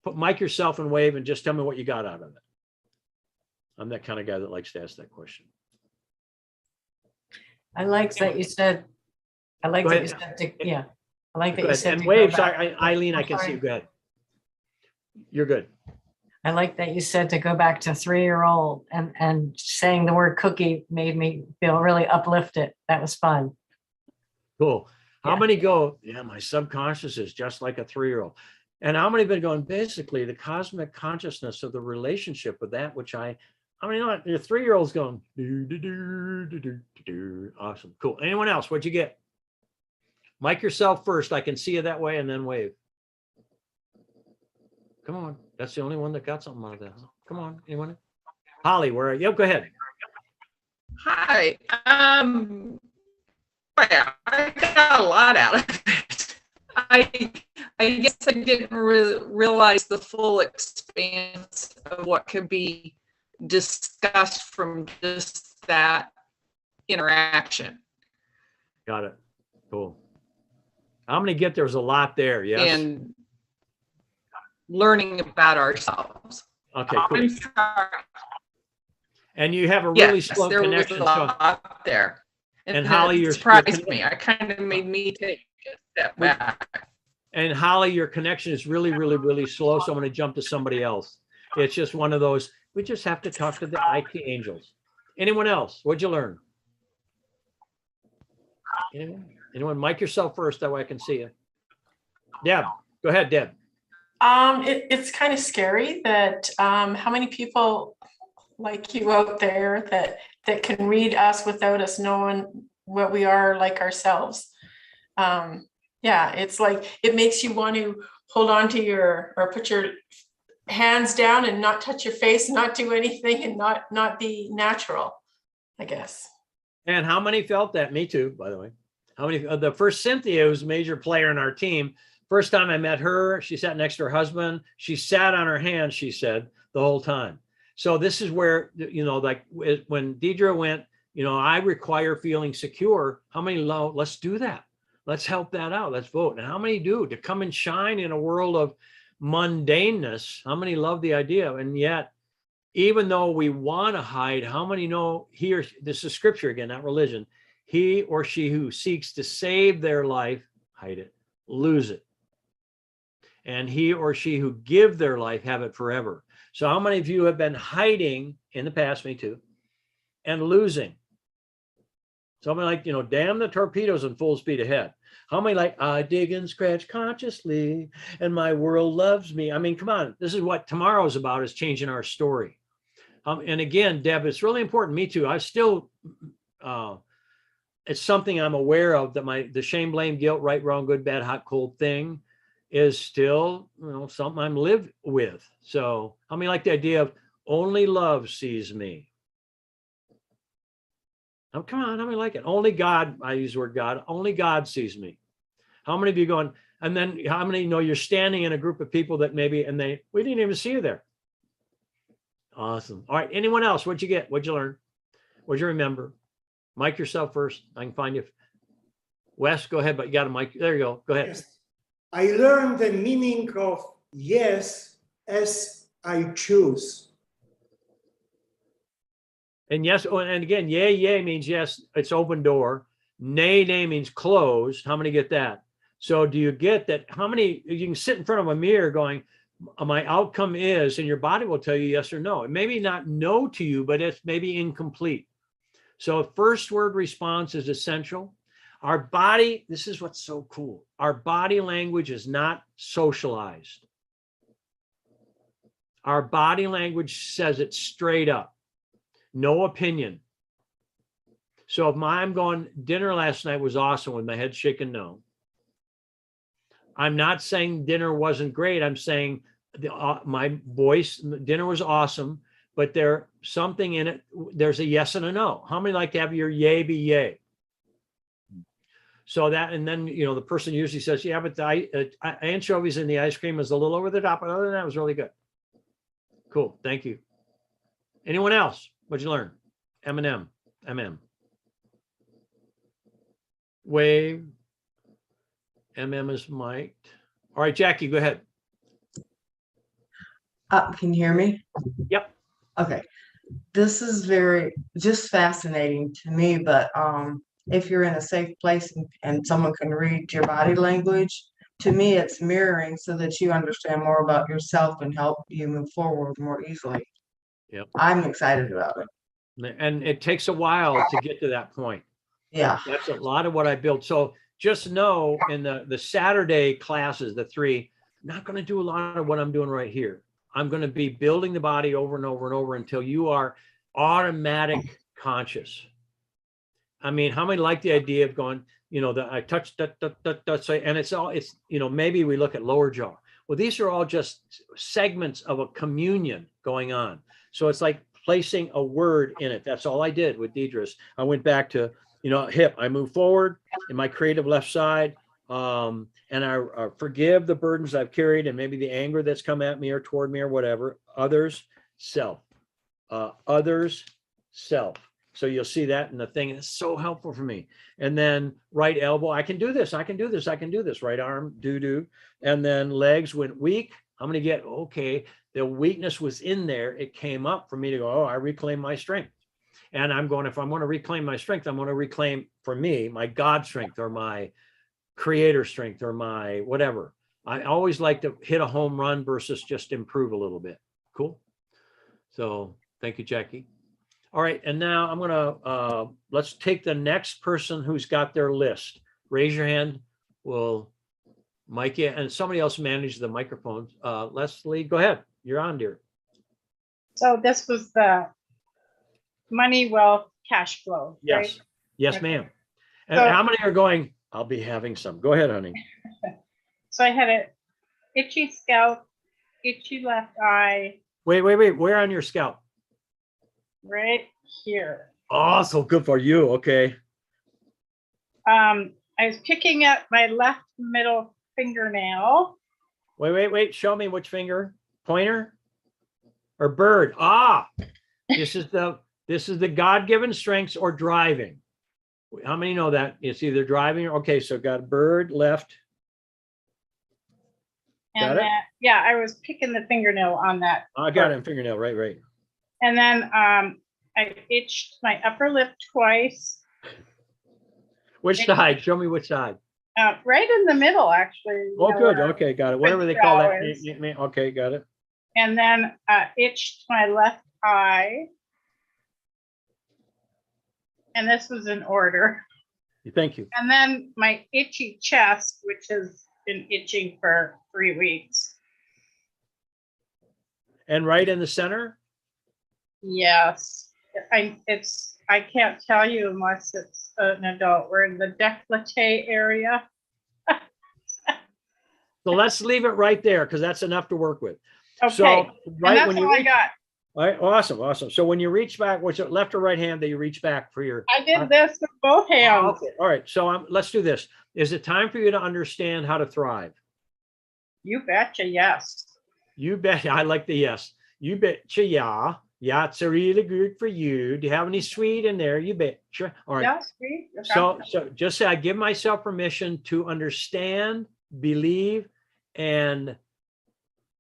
Put mic yourself and wave and just tell me what you got out of it. I'm that kind of guy that likes to ask that question. I like that you said, I like Go that ahead. you said, yeah. I like that Go you ahead. said. And to go wave. back- Sorry, Eileen, I I'm can see sorry. you. Go ahead. You're good. I like that you said to go back to 3-year-old and saying the word cookie made me feel really uplifted. That was fun. Cool. How Yeah. many go, yeah, my subconscious is just like a 3-year-old. And how many have been going, basically, the cosmic consciousness of the relationship with that, which I mean, your 3-year-old's going, do, do, do, do, do, do, do. Awesome. Cool. Anyone else? What'd you get? Mic yourself first. I can see you that way and then wave. Come on. That's the only one that got something out of that. Come on. Anyone? Holly, where are you? Go ahead. Hi. Well, I got a lot out of it. I guess I didn't realize the full expanse of what could be discussed from just that interaction. Got it. Cool. How many get there's a lot there? Yes. And learning about ourselves. Okay, cool. I'm sorry. And you have a really Yes, slow there was connection. a So, lot there. And Holly, it you're surprised me. I kind of made me take a step back. and Holly, your connection is really, really, really slow. So I'm going to jump to somebody else. It's just one of those. We just have to talk to the IT angels. Anyone else? What'd you learn? Anyone? Anyone? Mic yourself first. That way I can see you. Deb, go ahead, Deb. It's kind of scary that how many people like you out there that can read us without us knowing what we are like ourselves. Yeah, it's like it makes you want to hold on to or put your hands down and not touch your face, not do anything, and not be natural, I guess. And how many felt that? Me too, by the way. How many? The first Cynthia was a major player in our team. First time I met her, she sat next to her husband. She sat on her hands, she said, the whole time. So this is where, you know, like when Deidre went, you know, I require feeling secure. How many love? Let's do that. Let's help that out. Let's vote. And how many do to come and shine in a world of mundaneness? How many love the idea? And yet, even though we want to hide, how many know here, this is scripture again, not religion. He or she who seeks to save their life, hide it, lose it. And he or she who give their life, have it forever. So how many of you have been hiding in the past, me too, and losing? So many like, you know, damn the torpedoes in full speed ahead. How many like, I dig and scratch consciously and my world loves me. I mean, come on, this is what tomorrow's about, is changing our story. And again, Deb, it's really important, me too. I still, it's something I'm aware of, that the shame, blame, guilt, right, wrong, good, bad, hot, cold thing is still, you know, something I'm live with. So how many like the idea of only love sees me? Oh, come on, how many like it? Only God, I use the word God, only God sees me. How many of you going, and then how many know you're standing in a group of people that maybe, and we didn't even see you there. Awesome. All right, anyone else? What'd you get? What'd you learn? What'd you remember? Mic yourself first. I can find you. Wes, go ahead, but you got a mic. There you go. Go ahead. Yes. I learned the meaning of yes as I choose. And yes, oh, and again, yay, yay means yes, it's open door. Nay, nay means closed. How many get that? So do you get that? How many, you can sit in front of a mirror going, my outcome is, and your body will tell you yes or no. It may be not no to you, but it's maybe incomplete. So first word response is essential. Our body, this is what's so cool. Our body language is not socialized. Our body language says it straight up. No opinion. So if I'm going, dinner last night was awesome with my head shaking no. I'm not saying dinner wasn't great. I'm saying my voice, dinner was awesome, but there's something in it. There's a yes and a no. How many like to have your yay be yay? So that, and then, you know, the person usually says, yeah, but the anchovies in the ice cream is a little over the top. But other than that, it was really good. Cool. Thank you. Anyone else? What'd you learn? M&M, MM. Wave. MM is mic'd. All right, Jackie, go ahead. Can you hear me? Yep. Okay. This is very just fascinating to me, but if you're in a safe place and someone can read your body language, to me it's mirroring so that you understand more about yourself and help you move forward more easily. Yep. I'm excited about it. And it takes a while to get to that point. Yeah. That's a lot of what I built. So just know in the Saturday classes, the 3, I'm not going to do a lot of what I'm doing right here. I'm going to be building the body over and over and over until you are automatic conscious. I mean, how many like the idea of going, you know, that I touched that, and it's all, it's, you know, maybe we look at lower jaw. Well, these are all just segments of a communion going on. So it's like placing a word in it. That's all I did with Deidre's. I went back to, you know, hip. I move forward in my creative left side. And I forgive the burdens I've carried and maybe the anger that's come at me or toward me or whatever. Others, self. Others, self. So you'll see that in the thing. It's so helpful for me. And then right elbow, I can do this. I can do this. I can do this. Right arm, do. And then legs went weak. I'm going to get, okay, the weakness was in there. It came up for me to go, oh, I reclaim my strength. And I'm going, if I want to reclaim my strength, I'm going to reclaim for me, my God strength or my creator strength or my whatever. I always like to hit a home run versus just improve a little bit. Cool. So thank you, Jackie. All right. And now I'm going to, let's take the next person who's got their list. Raise your hand. We'll mic you and somebody else manage the microphones. Leslie, go ahead. You're on, dear. So this was the money, wealth, cash flow. Yes. Right? Yes, ma'am. And So, how many are going, I'll be having some. Go ahead, honey. so I had a itchy scalp, itchy left eye, Wait. Where on your scalp? right here. Oh, so good for you. Okay. I was picking up my left middle fingernail. Wait. Show me which finger. Pointer or bird? Ah, this is the God-given strengths or driving. How many know that? It's either driving or, okay, so got a bird left. Got And it? that, yeah, I was picking the fingernail on that. I got it, fingernail, right. And then I itched my upper lip twice. Which side? Show me which side. Right in the middle, actually. Oh, good. where- Okay, got it. Whatever they call that. flowers. Okay, got it. And then itched my left eye. And this was in order. Thank you. And then my itchy chest, which has been itching for 3 weeks. And right in the center? Yes, I can't tell you unless it's an adult. We're in the décolleté area. So let's leave it right there because that's enough to work with. Okay, So and right that's when all you I reach, got. all right, awesome. So when you reach back, what's it, left or right hand that you reach back for your? I did this with both hands. Okay. All right. So let's do this. Is it time for you to understand how to thrive? You betcha, yes. You bet. I like the yes. You betcha. Yeah. Yeah. It's really good for you. Do you have any sweet in there? You betcha. All right. Yes, see? So just say, I give myself permission to understand believe, and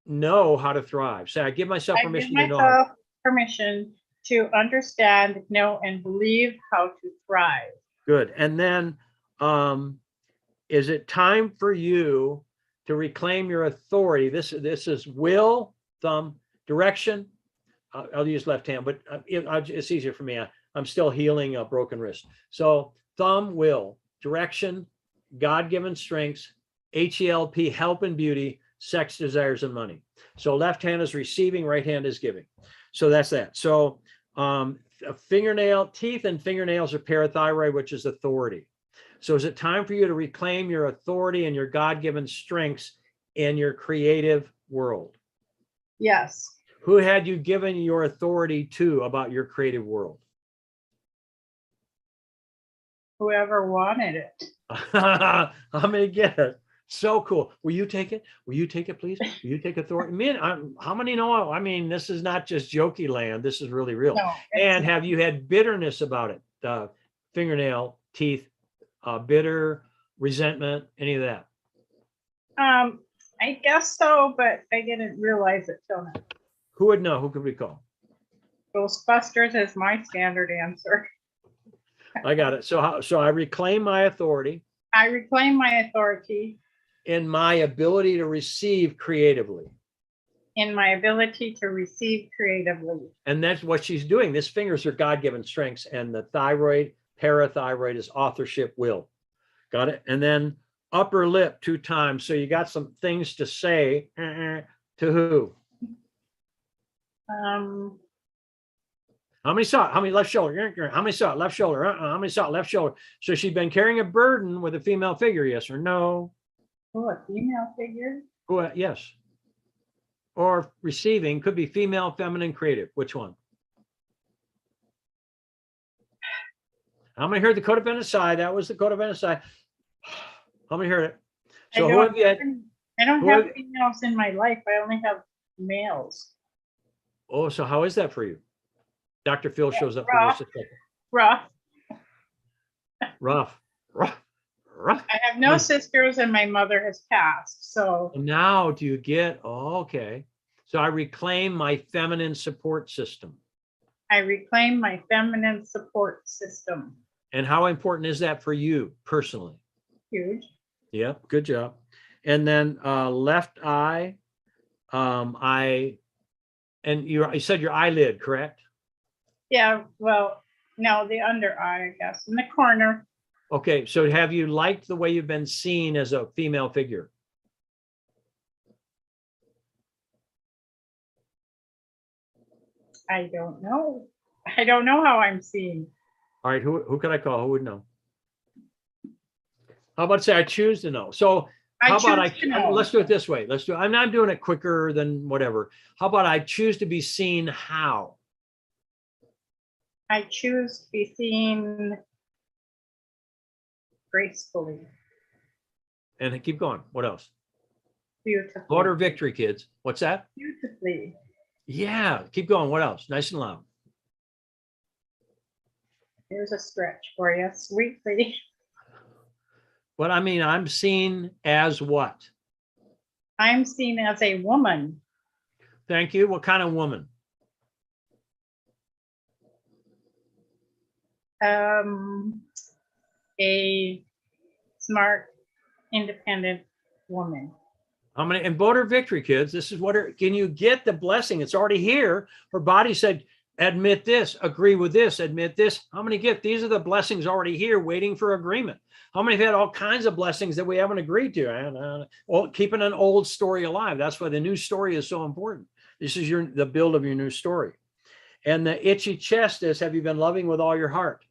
know how to thrive. Say, I give myself I give permission to know. myself permission to understand, know, and believe how to thrive. Good. And then, is it time for you to reclaim your authority? This is will, thumb, direction. I'll use left hand, but it's easier for me. I'm still healing a broken wrist. So thumb, will, direction, God-given strengths, HELP, help and beauty, sex, desires, and money. So left hand is receiving, right hand is giving. So that's that. So teeth and fingernails are parathyroid, which is authority. So is it time for you to reclaim your authority and your God-given strengths in your creative world? Yes. Who had you given your authority to about your creative world? Whoever wanted it. I'm gonna get it. So cool. Will you take it? Will you take it, please? Will you take authority? Man, how many know? I mean, this is not just jokey land. This is really real. No, And have you had bitterness about it? Fingernail, teeth, bitter, resentment, any of that? I guess so, but I didn't realize it till now. Who would know? Who could recall? Ghostbusters is my standard answer. I got it. So I reclaim my authority I reclaim my authority in my ability to receive creatively. in my ability to receive creatively. And that's what she's doing. These fingers are God-given strengths, and the thyroid, parathyroid is authorship, will. Got it? And then upper lip 2 times. So you got some things to say to who? How many saw it? How many left shoulder? How many saw it? Left shoulder. How many saw it? Left shoulder. So she's been carrying a burden with a female figure, yes or no? Oh, a female figure? Oh, yes. Or receiving, could be female, feminine, creative. Which one? How many heard the codependent side? That was the codependent side. How many heard it? So who have you had? I don't have females in my life. I only have males. Oh, so how is that for you? Dr. Phil shows up for Rough. this. Rough. Rough. I have no sisters and my mother has passed. So Now do you get, okay. So I reclaim my feminine support system. I reclaim my feminine support system. And how important is that for you personally? Huge. Yeah, good job. And then left eye, you said your eyelid, correct? Yeah, well, no, the under eye, I guess, in the corner. Okay, so have you liked the way you've been seen as a female figure? I don't know. I don't know how I'm seen. All right, who can I call? Who would know? How about say I choose to know? So how about let's do it this way. I'm not doing it quicker than whatever. How about I choose to be seen how? I choose to be seen gracefully. And keep going. What else? Beautifully. Order victory, kids. What's that? Beautifully. Yeah, keep going. What else? Nice and loud. Here's a stretch for you. Sweetly. But I mean, I'm seen as what? I'm seen as a woman. Thank you. What kind of woman? A smart, independent woman. How many? And voter victory, kids. This is can you get the blessing? It's already here. Her body said, admit this, agree with this, admit this. How many get? These are the blessings already here waiting for agreement. How many have had all kinds of blessings that we haven't agreed to? Well, keeping an old story alive. That's why the new story is so important. This is the build of your new story. And the itchy chest is, have you been loving with all your heart?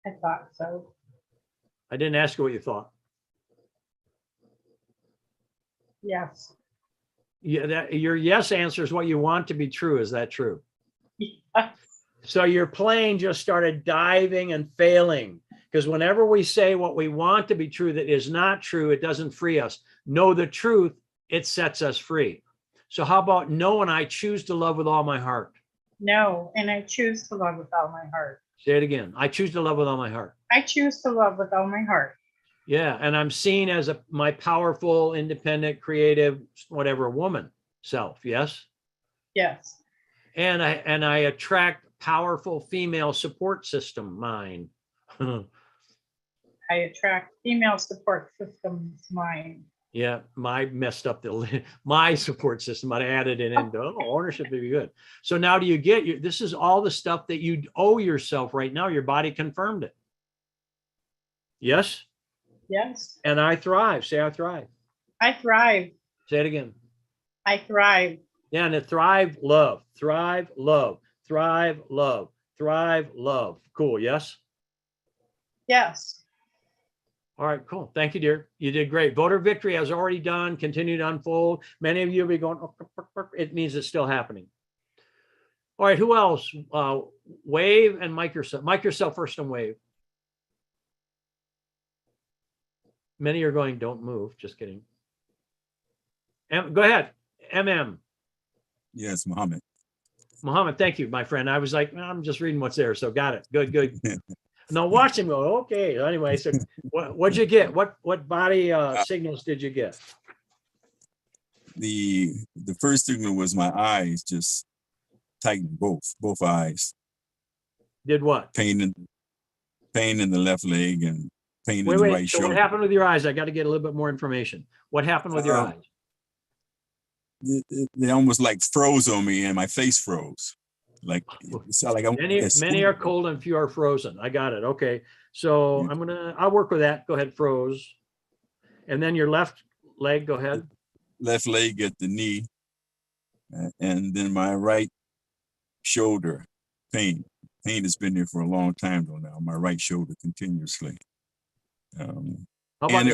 I thought so. I didn't ask you what you thought. Yes. Yeah, your yes answer is what you want to be true. Is that true? Yes. So your plane just started diving and failing, because whenever we say what we want to be true that is not true, it doesn't free us. Know the truth, it sets us free. So how about no, and I choose to love with all my heart? No, and I choose to love with all my heart. Say it again. I choose to love with all my heart. I choose to love with all my heart. Yeah, and I'm seen as my powerful, independent, creative, whatever woman self. Yes. Yes. And I attract powerful female support system mind. I attract female support systems mind. Yeah, my messed up my support system. I added it into ownership would be good. So now do you get this is all the stuff that you owe yourself right now. Your body confirmed it. Yes. Yes. And I thrive. Say I thrive. I thrive. Say it again. I thrive. Yeah, and thrive, love, thrive, love, thrive, love, thrive, love. Cool. Yes. Yes. All right, cool. Thank you, dear. You did great. Voter victory has already done, continue to unfold. Many of you will be going, it means it's still happening. All right, who else? Wave and mic yourself. Mic yourself first and wave. Many are going, don't move. Just kidding. Go ahead, MM. Yes, Muhammad. Muhammad, thank you, my friend. I was like, I'm just reading what's there. So got it. Good, good. Now watch him go, okay. Anyway, so what'd you get? What body signals did you get? The first signal was my eyes just tightened, both eyes. Did what? Pain in the left leg and pain in the right so shoulder. What happened with your eyes? I got to get a little bit more information. What happened with your eyes? They almost like froze on me and my face froze. Like, many are cold and few are frozen. I got it. Okay. So I'll work with that. Go ahead, froze. And then your left leg, go ahead. Left leg at the knee. And then my right shoulder, pain. Pain has been there for a long time though now, my right shoulder continuously. How about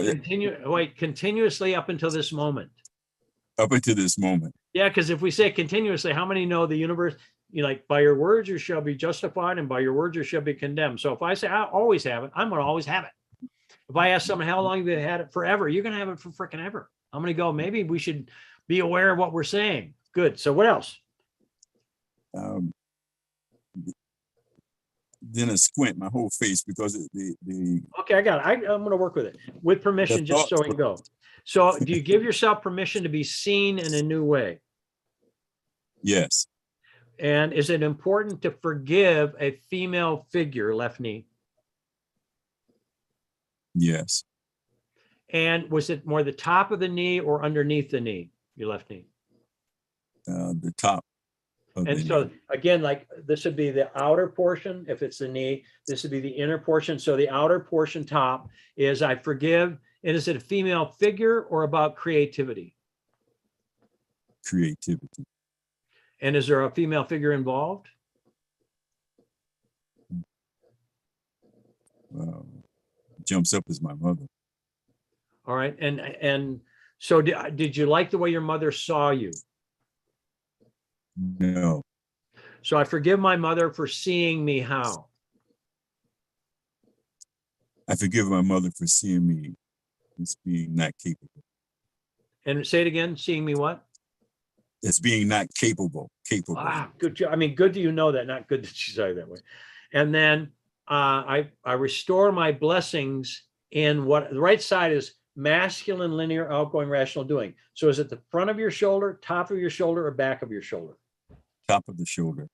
continuously up until this moment? Up until this moment. Yeah, because if we say continuously, how many know the universe, like by your words you shall be justified and by your words you shall be condemned. So if I say I always have it, I'm going to always have it. If I ask someone how long you've had it forever, you're going to have it for freaking ever. I'm going to go, maybe we should be aware of what we're saying. Good. So what else? Then a squint, my whole face, because Okay, I got it. I'm going to work with it with permission, just so we can go. So do you give yourself permission to be seen in a new way? Yes. And is it important to forgive a female figure, left knee? Yes. And was it more the top of the knee or underneath the knee, your left knee? The top. And so again, like this would be the outer portion. If it's the knee, this would be the inner portion. So the outer portion top is I forgive. And is it a female figure or about creativity? Creativity. And is there a female figure involved? Jumps up as my mother. All right. And so did you like the way your mother saw you? No. So I forgive my mother for seeing me how? I forgive my mother for seeing me as being not capable. And say it again, seeing me what? As being not capable. Ah, good job. I mean, good that you know that, not good that you say it that way. And then I restore my blessings in what the right side is masculine, linear, outgoing, rational doing. So is it the front of your shoulder, top of your shoulder, or back of your shoulder? Top of the shoulder.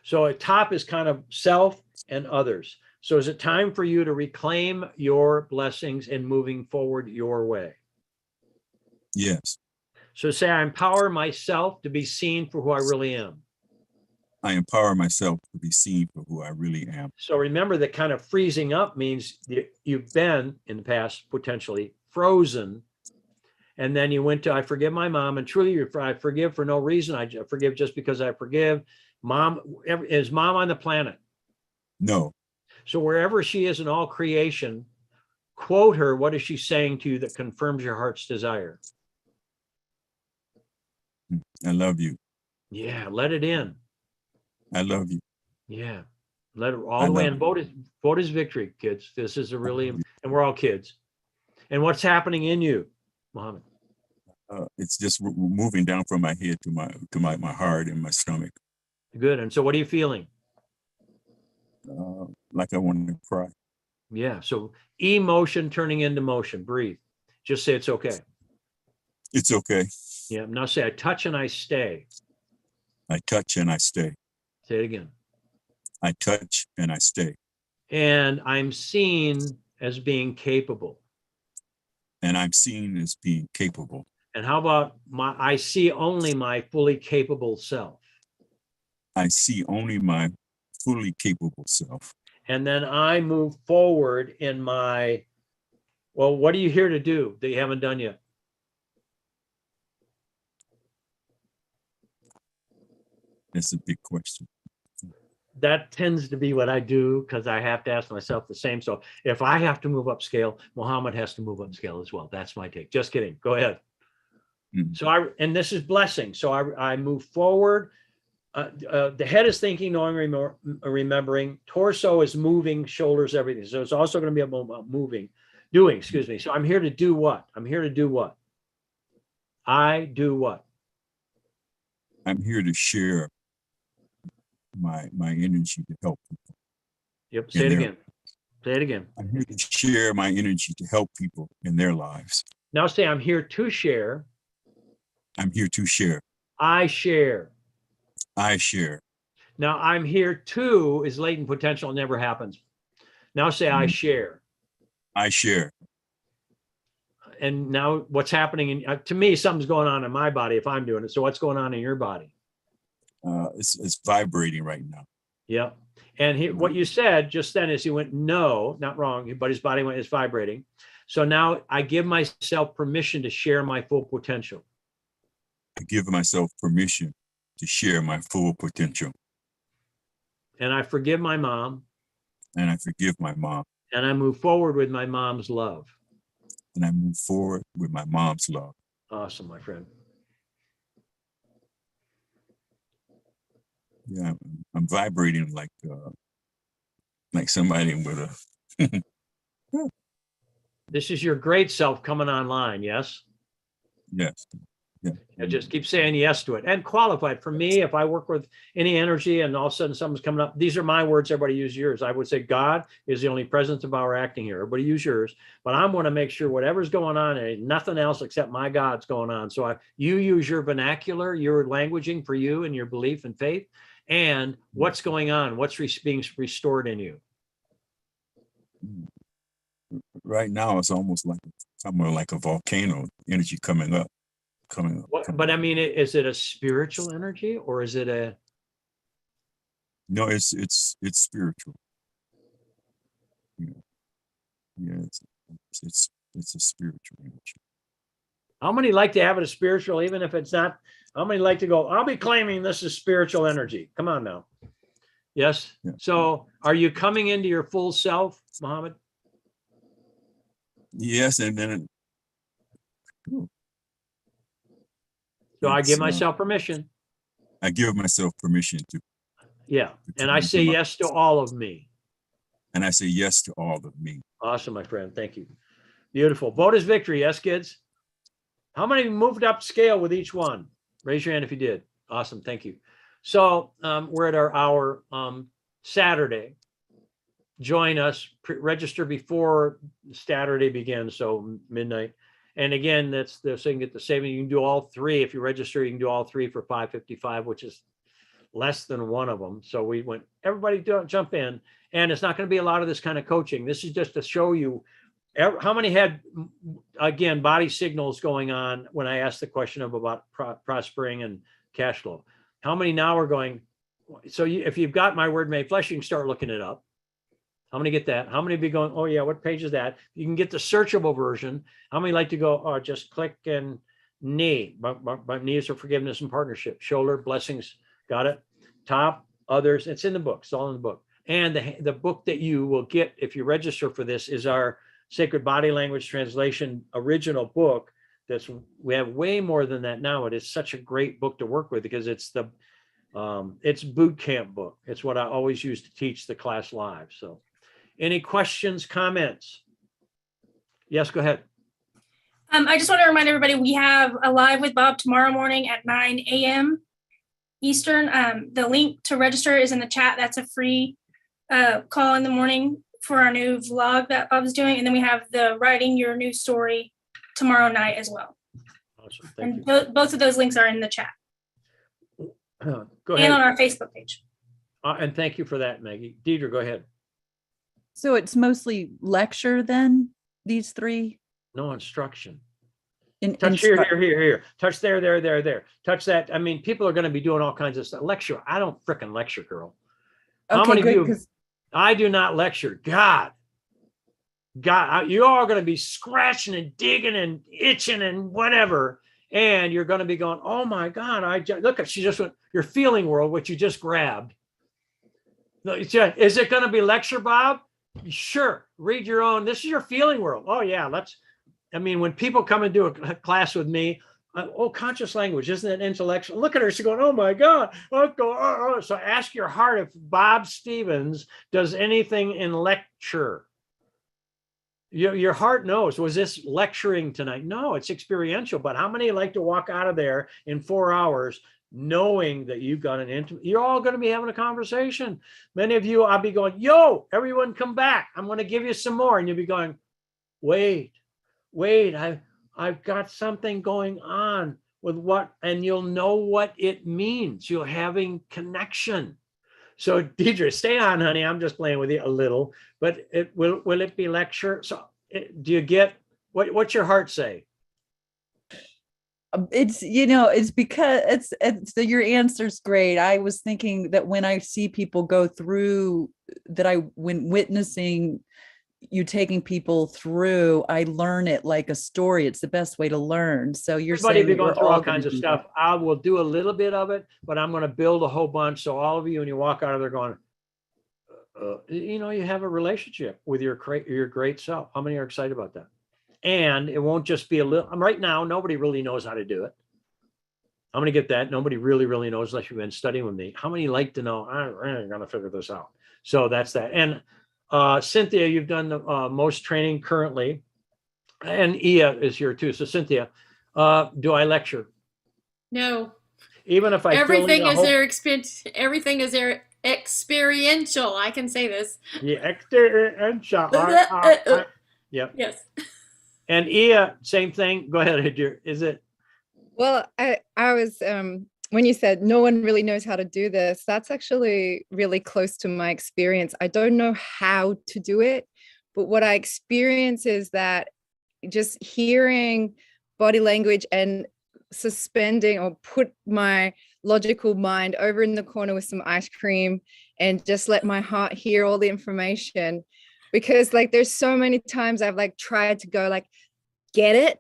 So a top is kind of self and others. So is it time for you to reclaim your blessings and moving forward your way? Yes. So say, I empower myself to be seen for who I really am. I empower myself to be seen for who I really am. So remember that kind of freezing up means you've been in the past potentially frozen. And then you went to, I forgive my mom, and truly I forgive for no reason. I forgive just because I forgive. Mom, is mom on the planet? No. So wherever she is in all creation, quote her, what is she saying to you that confirms your heart's desire? I love you. Yeah, let it in. I love you. Yeah, let it all the way in. Vote is victory, kids. This is a really, and we're all kids. And what's happening in you, Muhammad? It's just moving down from my head to my heart and my stomach. Good. And so what are you feeling? like I want to cry. Yeah. So emotion turning into motion. Breathe. Just say it's okay. It's okay. Yeah. Now say I touch and I stay. I touch and I stay. Say it again. I touch and I stay. And I'm seen as being capable. And I'm seen as being capable. And how about I see only my fully capable self. I see only my fully capable self. And then I move forward in my, well, what are you here to do that you haven't done yet? That's a big question. That tends to be what I do because I have to ask myself the same. So if I have to move upscale, Muhammad has to move upscale as well. That's my take. Just kidding. Go ahead. Mm-hmm. So and this is blessing. So I move forward. The head is thinking, knowing, remembering. Torso is moving, shoulders, everything. So it's also going to be about moving, doing, excuse me. So I'm here to do what? I'm here to do what? I do what? I'm here to share my energy to help people. Yep. Say it again. Say it again. I'm here to share my energy to help people in their lives. Now say I'm here to share. I'm here to share. I share. I share. Now I'm here to is latent potential. It never happens. Now say I share. I share. And now what's happening to me, something's going on in my body if I'm doing it. So what's going on in your body? It's vibrating right now. Yeah. And what you said just then is he went, no, not wrong, but his body went, it's vibrating. So now I give myself permission to share my full potential. I give myself permission to share my full potential. And I forgive my mom. And I forgive my mom. And I move forward with my mom's love. And I move forward with my mom's love. Awesome, my friend. Yeah, I'm vibrating like somebody with a. This is your great self coming online, yes? Yes. Yeah. I just keep saying yes to it and qualified. For me, if I work with any energy and all of a sudden something's coming up, these are my words, everybody use yours. I would say God is the only presence of our acting here. Everybody use yours, but I want to make sure whatever's going on, ain't nothing else except my God's going on. So you use your vernacular, your languaging for you and your belief and faith, and what's going on, what's being restored in you. Right now, it's almost like somewhere like a volcano energy coming up. But I mean, is it a spiritual energy or is it a? No, it's spiritual. Yeah, it's a spiritual energy. How many like to have it as spiritual, even if it's not? How many like to go, I'll be claiming this is spiritual energy? Come on now. Yes. Yeah. So are you coming into your full self, Muhammad? Yes, and then. So I give myself permission. I give myself permission to. Yeah. And I say yes to all of me. And I say yes to all of me. Awesome, my friend. Thank you. Beautiful. Vote is victory. Yes, kids? How many moved up scale with each one? Raise your hand if you did. Awesome. Thank you. So we're at our hour Saturday. Join us. Register before Saturday begins, so midnight. And again, that's the so you can get the saving. You can do all three. If you register, you can do all three for $555, which is less than one of them. So we went, everybody jump in. And it's not going to be a lot of this kind of coaching. This is just to show you how many had, again, body signals going on when I asked the question about prospering and cash flow. How many now are going? So if you've got my word made flesh, you can start looking it up. How many get that? How many be going, oh yeah, what page is that? You can get the searchable version. How many like to go, oh, just click and knee, but knees are forgiveness and partnership, shoulder, blessings, got it? Top, others, it's in the book, it's all in the book. And the book that you will get if you register for this is our Sacred Body Language Translation original book. We have way more than that now. It is such a great book to work with because it's it's boot camp book. It's what I always use to teach the class live. So any questions, comments? Yes, go ahead. I just want to remind everybody, we have a live with Bob tomorrow morning at 9 a.m. Eastern. The link to register is in the chat. That's a free call in the morning for our new vlog that Bob's doing. And then we have the writing your new story tomorrow night as well. Awesome. Thank And you. both of those links are in the chat Go and ahead. on our Facebook page. And thank you for that, Maggie. Deidre, go ahead. So it's mostly lecture then, these three? No instruction. In, Touch here. Touch there. Touch that. I mean, people are going to be doing all kinds of stuff. Lecture. I don't frickin' lecture, girl. How Okay, many good, of you? 'cause- I do not lecture. God, you all are going to be scratching and digging and itching and whatever. And you're going to be going, oh my God, look at, she just went, your feeling world, what you just grabbed. No, is it going to be lecture, Bob? Sure. Read your own. This is your feeling world. Oh yeah. I mean, when people come and do a class with me, conscious language, isn't it intellectual? Look at her. She's going, oh my God. So ask your heart if Bob Stevens does anything in lecture. Your heart knows, was this lecturing tonight? No, it's experiential. But how many like to walk out of there in 4 hours knowing that you've got an intimate, you're all going to be having a conversation. Many of you, I'll be going, yo, everyone come back. I'm going to give you some more. And you'll be going, wait, I've got something going on with what, and you'll know what it means. You're having connection. So Deidre, stay on, honey. I'm just playing with you a little, but will it be lecture? So do you get, what's your heart say? It's, it's because your answer's great. I was thinking that when I see people go through that, when witnessing you taking people through, I learn it like a story. It's the best way to learn. So you're saying be going through all kinds of gonna stuff. I will do a little bit of it, but I'm going to build a whole bunch. So all of you, when you walk out of there going, you have a relationship with your great self. How many are excited about that? And it won't just be a little, right now, nobody really knows how to do it. I'm going to get that. Nobody really knows unless you've been studying with me. How many like to know, I'm going to figure this out. So that's that. And Cynthia, you've done the most training currently, and Ia is here too. So Cynthia, do I lecture? No. Even if I everything is their experiential. I can say this. Yeah, experiential. Yep. Yes. And Ia, same thing. Go ahead, dear. Is it? Well, I was when you said no one really knows how to do this, that's actually really close to my experience. I don't know how to do it, but what I experience is that just hearing body language and suspending or put my logical mind over in the corner with some ice cream and just let my heart hear all the information. Because like there's so many times I've like tried to go like, get it,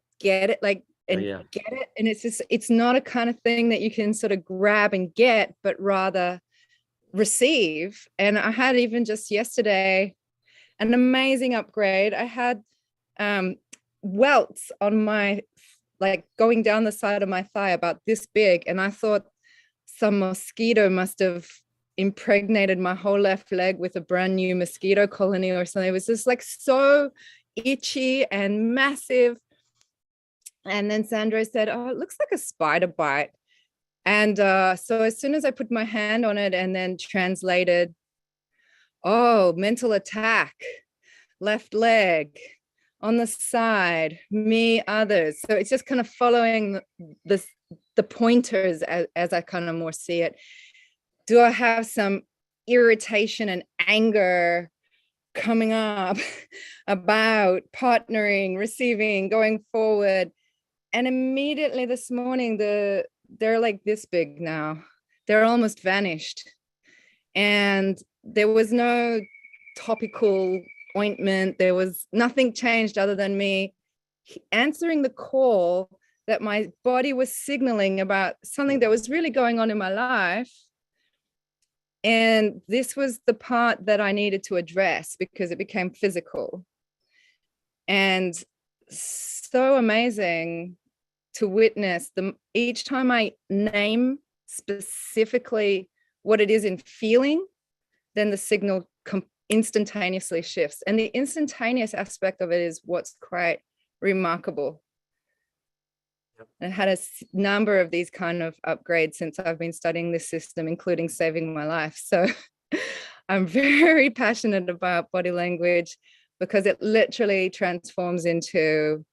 like, and get it. And it's not a kind of thing that you can sort of grab and get, but rather receive. And I had even just yesterday, an amazing upgrade. I had welts on my, like going down the side of my thigh about this big. And I thought some mosquito must have impregnated my whole left leg with a brand new mosquito colony or something. It was just like so itchy and massive. And then Sandra said, oh, it looks like a spider bite. And so as soon as I put my hand on it and then translated, oh, mental attack, left leg, on the side, me, others. So it's just kind of following the pointers as I kind of more see it. Do I have some irritation and anger coming up about partnering, receiving, going forward? And immediately this morning, they're like this big now. They're almost vanished. And there was no topical ointment. There was nothing changed other than me answering the call that my body was signaling about something that was really going on in my life. And this was the part that I needed to address because it became physical. And so amazing to witness each time I name specifically what it is in feeling, then the signal instantaneously shifts. And the instantaneous aspect of it is what's quite remarkable. I had a number of these kind of upgrades since I've been studying this system, including saving my life. So I'm very passionate about body language because it literally transforms into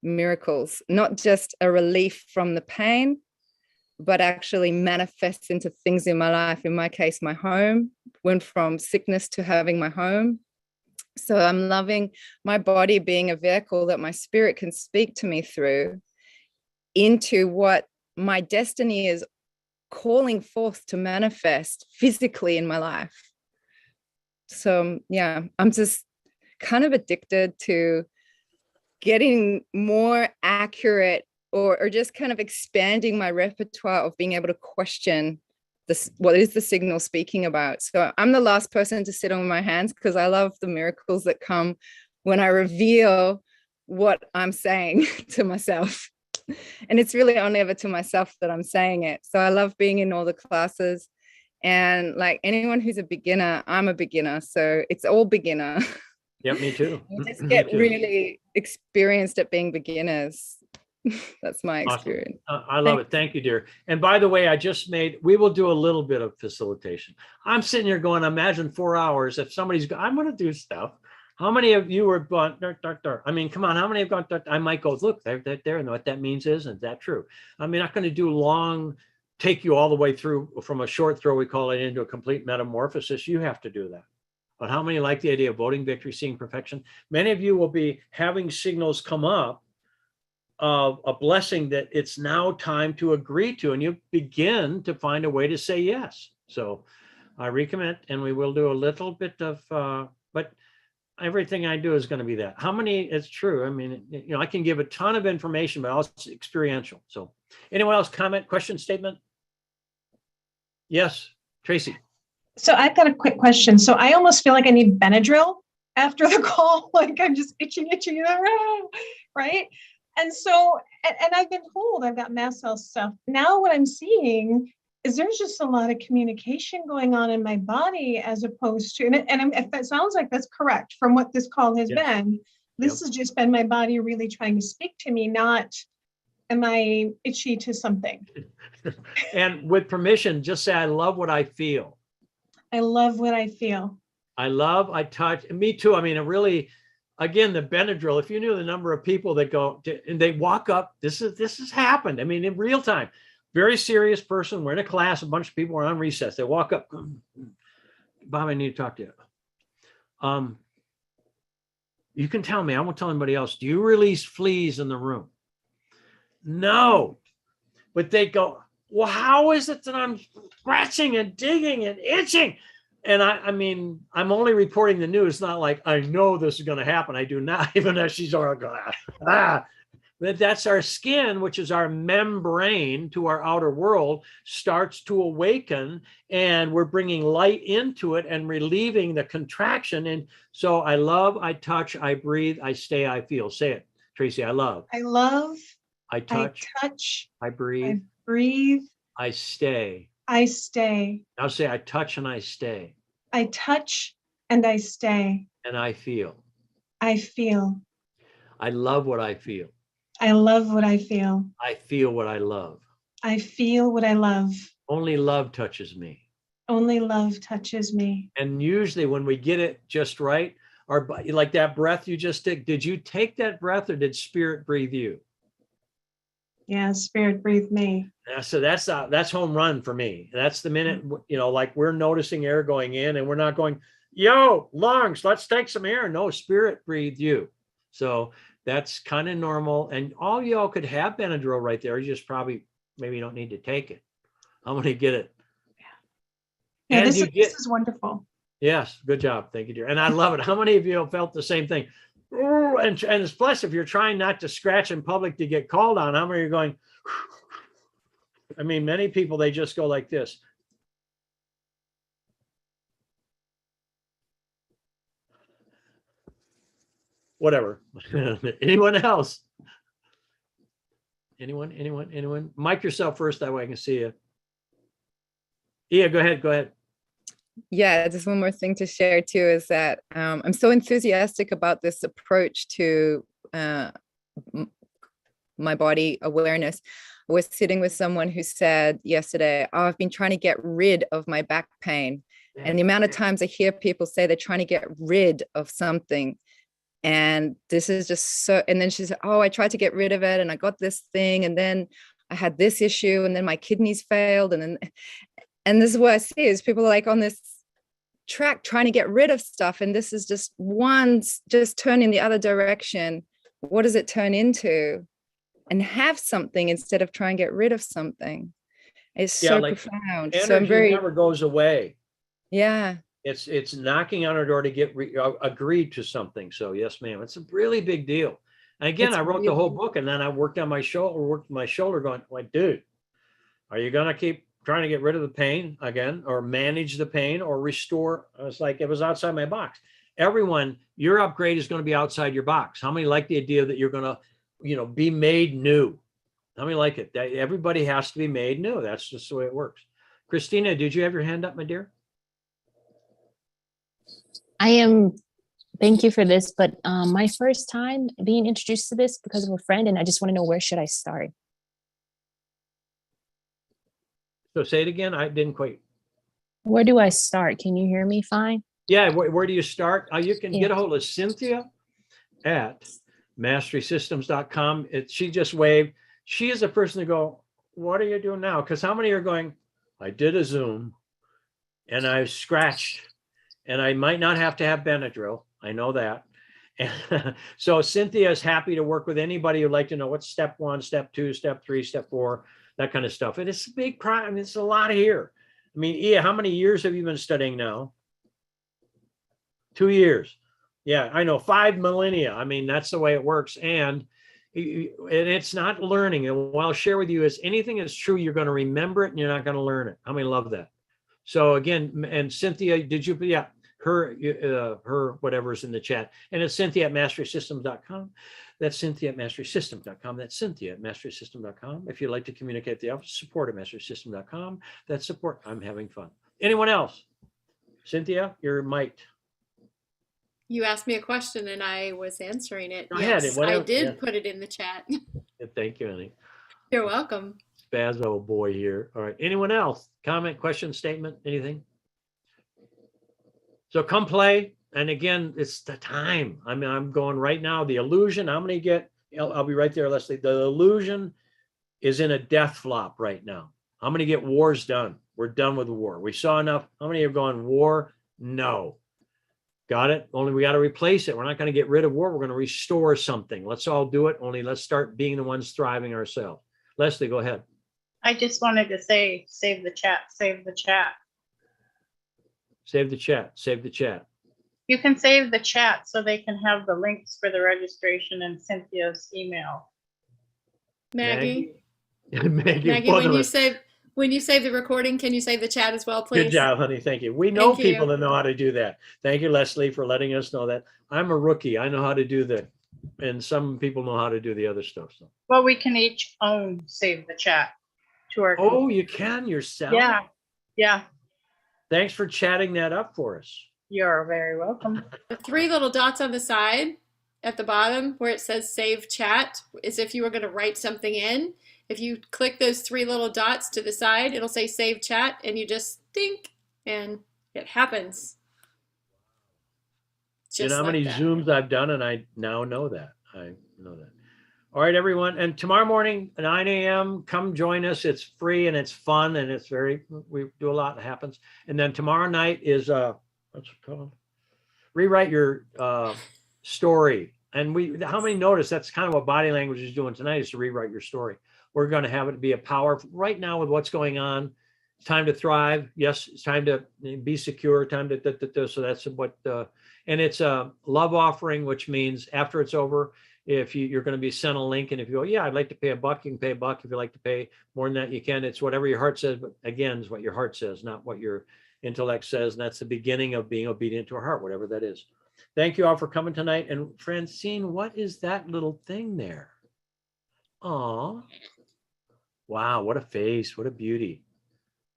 miracles, not just a relief from the pain, but actually manifests into things in my life. In my case, my home went from sickness to having my home. So I'm loving my body being a vehicle that my spirit can speak to me through into what my destiny is calling forth to manifest physically in my life. So yeah, I'm just kind of addicted to getting more accurate or just kind of expanding my repertoire of being able to question this, what is the signal speaking about? So I'm the last person to sit on my hands because I love the miracles that come when I reveal what I'm saying to myself. And it's really only ever to myself that I'm saying it. So I love being in all the classes, and like anyone who's a beginner, I'm a beginner. So it's all beginner. Yeah, me too. We just Me get too. really experienced at being beginners. That's my Awesome. experience. I love it. Thank you, dear. And by the way, we will do a little bit of facilitation. I'm sitting here going, imagine 4 hours. If somebody's, I'm going to do stuff. How many of you were gone, I mean, come on, how many have gone, I might go, look, they're there, and what that means is that true? I mean, not going to do long, take you all the way through from a short throw, we call it, into a complete metamorphosis. You have to do that. But how many like the idea of voting victory, seeing perfection? Many of you will be having signals come up of a blessing that it's now time to agree to, and you begin to find a way to say yes. So I recommit, and we will do a little bit of, but everything I do is going to be that. How many? It's true. I mean, you know, I can give a ton of information, but also it's experiential. So anyone else, comment, question, statement? Yes, Tracy. So I've got a quick question. So I almost feel like I need Benadryl after the call. Like I'm just itchy, right? And so, and I've been told I've got mast cell stuff. Now what I'm seeing is there's just a lot of communication going on in my body as opposed to, and if that sounds like that's correct from what this call has been, this has just been my body really trying to speak to me, not am I itchy to something. And with permission, just say, I love what I feel. I love what I feel. I touch, me too. I mean, it really, again, the Benadryl, if you knew the number of people that go and they walk up, this has happened. I mean, in real time, very serious person. We're in a class, a bunch of people are on recess. They walk up, Bob, I need to talk to you. You can tell me, I won't tell anybody else. Do you release fleas in the room? No, but they go, well, how is it that I'm scratching and digging and itching? And I mean, I'm only reporting the news, not like I know this is going to happen. I do not, even though she's all going, But that's our skin, which is our membrane to our outer world, starts to awaken, and we're bringing light into it and relieving the contraction. And so I love, I touch, I breathe, I stay, I feel. Say it, Tracy. I love. I love. I touch. I breathe. I breathe. I stay. I stay. Now say, I touch and I stay. I touch and I stay. And I feel. I feel. I love what I feel. I love what I feel. I feel what I love. I feel what I love. Only love touches me. Only love touches me. And usually when we get it just right, our, like that breath you just took, did you take that breath or did spirit breathe you? Yeah, spirit breathe me. Yeah, so that's home run for me. That's the minute, you know, like we're noticing air going in and we're not going, yo, lungs, let's take some air. No, spirit breathe you. So that's kind of normal. And all y'all could have Benadryl right there. You just probably, maybe you don't need to take it. I'm going to get it. Yeah, this is wonderful. Yes, good job. Thank you, dear. And I love it. How many of you have felt the same thing? And it's plus if you're trying not to scratch in public to get called on, how many are going? I mean, many people, they just go like this. Whatever. Anyone else? Anyone? Mic yourself first, that way I can see you. Yeah, go ahead. Yeah, just one more thing to share too is that I'm so enthusiastic about this approach to my body awareness. I was sitting with someone who said yesterday, oh, I've been trying to get rid of my back pain. And the amount of times I hear people say they're trying to get rid of something. And this is just so, and then she said, oh, I tried to get rid of it and I got this thing. And then I had this issue and then my kidneys failed. And this is what I see is people are like on this track trying to get rid of stuff. And this is just just turning the other direction. What does it turn into? And have something instead of trying to get rid of something. It's so profound. So I'm Energy never goes away. Yeah. It's knocking on our door to get agreed to something. So yes, ma'am, it's a really big deal. And again, I wrote the whole book and then I worked on my shoulder going, like, dude, are you going to keep trying to get rid of the pain again, or manage the pain, or restore? I was like, it was outside my box. Everyone, your upgrade is going to be outside your box. How many like the idea that you're going to, be made new? How many like it? Everybody has to be made new. That's just the way it works. Christina, did you have your hand up, my dear? Thank you for this, but my first time being introduced to this because of a friend, and I just want to know, where should I start? So say it again. I didn't quite. Where do I start? Can you hear me fine? Yeah, where do you start? You can get a hold of Cynthia at masterysystems.com. She just waved. She is a person to go, what are you doing now? Because how many are going, I did a Zoom and I scratched and I might not have to have Benadryl. I know that. And so Cynthia is happy to work with anybody who'd like to know what's step 1, step 2, step 3, step 4, that kind of stuff. And it's a big problem. It's a lot here. I mean, Ia, how many years have you been studying now? 2 years. Yeah, I know, 5 millennia. I mean, that's the way it works. And it's not learning. And what I'll share with you is anything that's true, you're going to remember it and you're not going to learn it. How many love that? So again, and Cynthia, did you, yeah, her whatever's in the chat. And it's Cynthia at masterysystems.com. That's Cynthia at masterysystems.com. That's Cynthia at masterysystems.com. If you'd like to communicate with the office, support at masterysystems.com. That's support. I'm having fun. Anyone else? Cynthia, you're mic'd. You asked me a question and I was answering it. Go yes, ahead. I did put it in the chat. Thank you, honey. You're welcome. Spazzo boy here. All right. Anyone else? Comment, question, statement, anything? So come play. And again, it's the time. I mean, I'm going right now. The illusion, I'm going to get, I'll be right there, Leslie. The illusion is in a death flop right now. I'm going to get wars done. We're done with the war. We saw enough. How many are going war? No. Got it? Only we got to replace it. We're not going to get rid of war. We're going to restore something. Let's all do it. Only let's start being the ones thriving ourselves. Leslie, go ahead. I just wanted to say, save the chat, save the chat. Save the chat, save the chat. You can save the chat so they can have the links for the registration in Cynthia's email. Maggie, Maggie, when you save the recording, can you save the chat as well, please? Good job, honey. Thank you. We know Thank you. people that know how to do that. Thank you, Leslie, for letting us know that. I'm a rookie. I know how to do that. And some people know how to do the other stuff. So. Well, we can each own save the chat to our. Oh, you can yourself? Yeah. Yeah. Thanks for chatting that up for us. You're very welcome. The 3 little dots on the side at the bottom where it says save chat is if you were going to write something in. If you click those 3 little dots to the side, it'll say save chat and you just think and it happens. Just you know how many Zooms I've done and I now know that. I know that. All right, everyone. And tomorrow morning at 9 a.m., come join us. It's free and it's fun and it's we do a lot that happens. And then tomorrow night is, what's it called? Rewrite your story. And how many notice that's kind of what body language is doing tonight is to rewrite your story. We're going to have it be a power right now with what's going on. It's time to thrive. Yes, it's time to be secure. Time to, so that's what, and it's a love offering, which means after it's over, if you're going to be sent a link, and if you go, yeah, I'd like to pay $1, you can pay $1. If you like to pay more than that, you can. It's whatever your heart says, but again, it's what your heart says, not what your intellect says. And that's the beginning of being obedient to our heart, whatever that is. Thank you all for coming tonight. And Francine, what is that little thing there? Aw. Wow, what a face, what a beauty.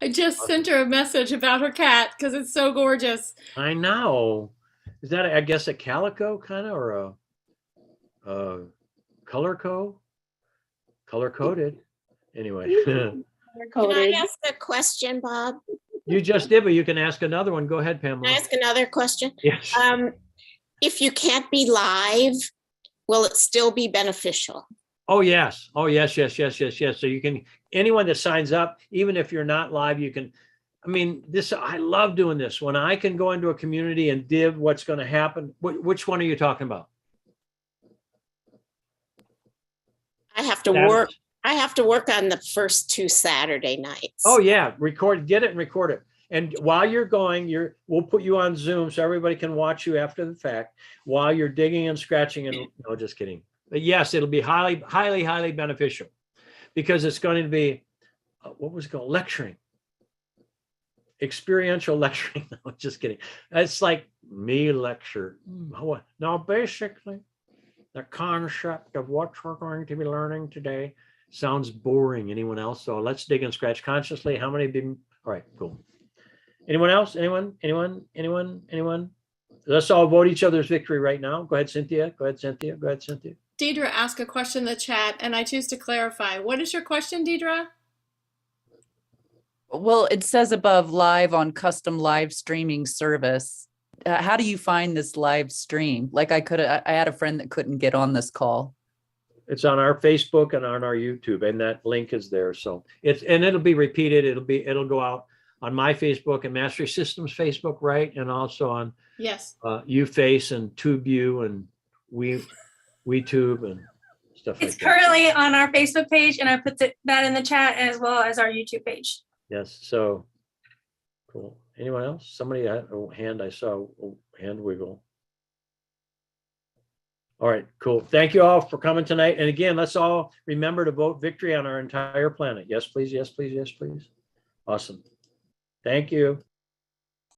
I just sent her a message about her cat because it's so gorgeous. I know. Is that, I guess, a calico kind of, or a color coded? Anyway. Can I ask a question, Bob? You just did, but you can ask another one. Go ahead, Can I Pamela. ask another question? Yes. If you can't be live, will it still be beneficial? Oh, yes. Oh, yes, yes, yes, yes, yes. So you can, anyone that signs up, even if you're not live, you can, I mean, this, I love doing this. When I can go into a community and div what's going to happen. Which one are you talking about? I have to work. I have to work on the first 2 Saturday nights. Oh yeah, get it and record it. And while you're going, we'll put you on Zoom so everybody can watch you after the fact while you're digging and scratching and no, just kidding. But yes, it'll be highly, highly, highly beneficial because it's going to be, what was it called? Lecturing. Experiential lecturing. No, just kidding. It's like me lecture. Now, basically, the concept of what we're going to be learning today sounds boring. Anyone else? So let's dig and scratch consciously. How many been? All right, cool. Anyone else? Anyone? Let's all vote each other's victory right now. Go ahead, Cynthia. Go ahead, Cynthia. Go ahead, Cynthia. Deidre asked a question in the chat, and I choose to clarify. What is your question, Deidre? Well, it says above live on custom live streaming service. How do you find this live stream? Like I had a friend that couldn't get on this call. It's on our Facebook and on our YouTube, and that link is there. So it'll be repeated. It'll go out on my Facebook and Mastery Systems Facebook, right? And also on yes, UFace and TubeU and WeTube and stuff like that. It's currently on our Facebook page, and I put that in the chat as well as our YouTube page. Yes. So cool. Anyone else? Somebody had a hand. I saw a hand wiggle. All right, cool. Thank you all for coming tonight. And again, let's all remember to vote victory on our entire planet. Yes, please. Yes, please. Yes, please. Awesome. Thank you.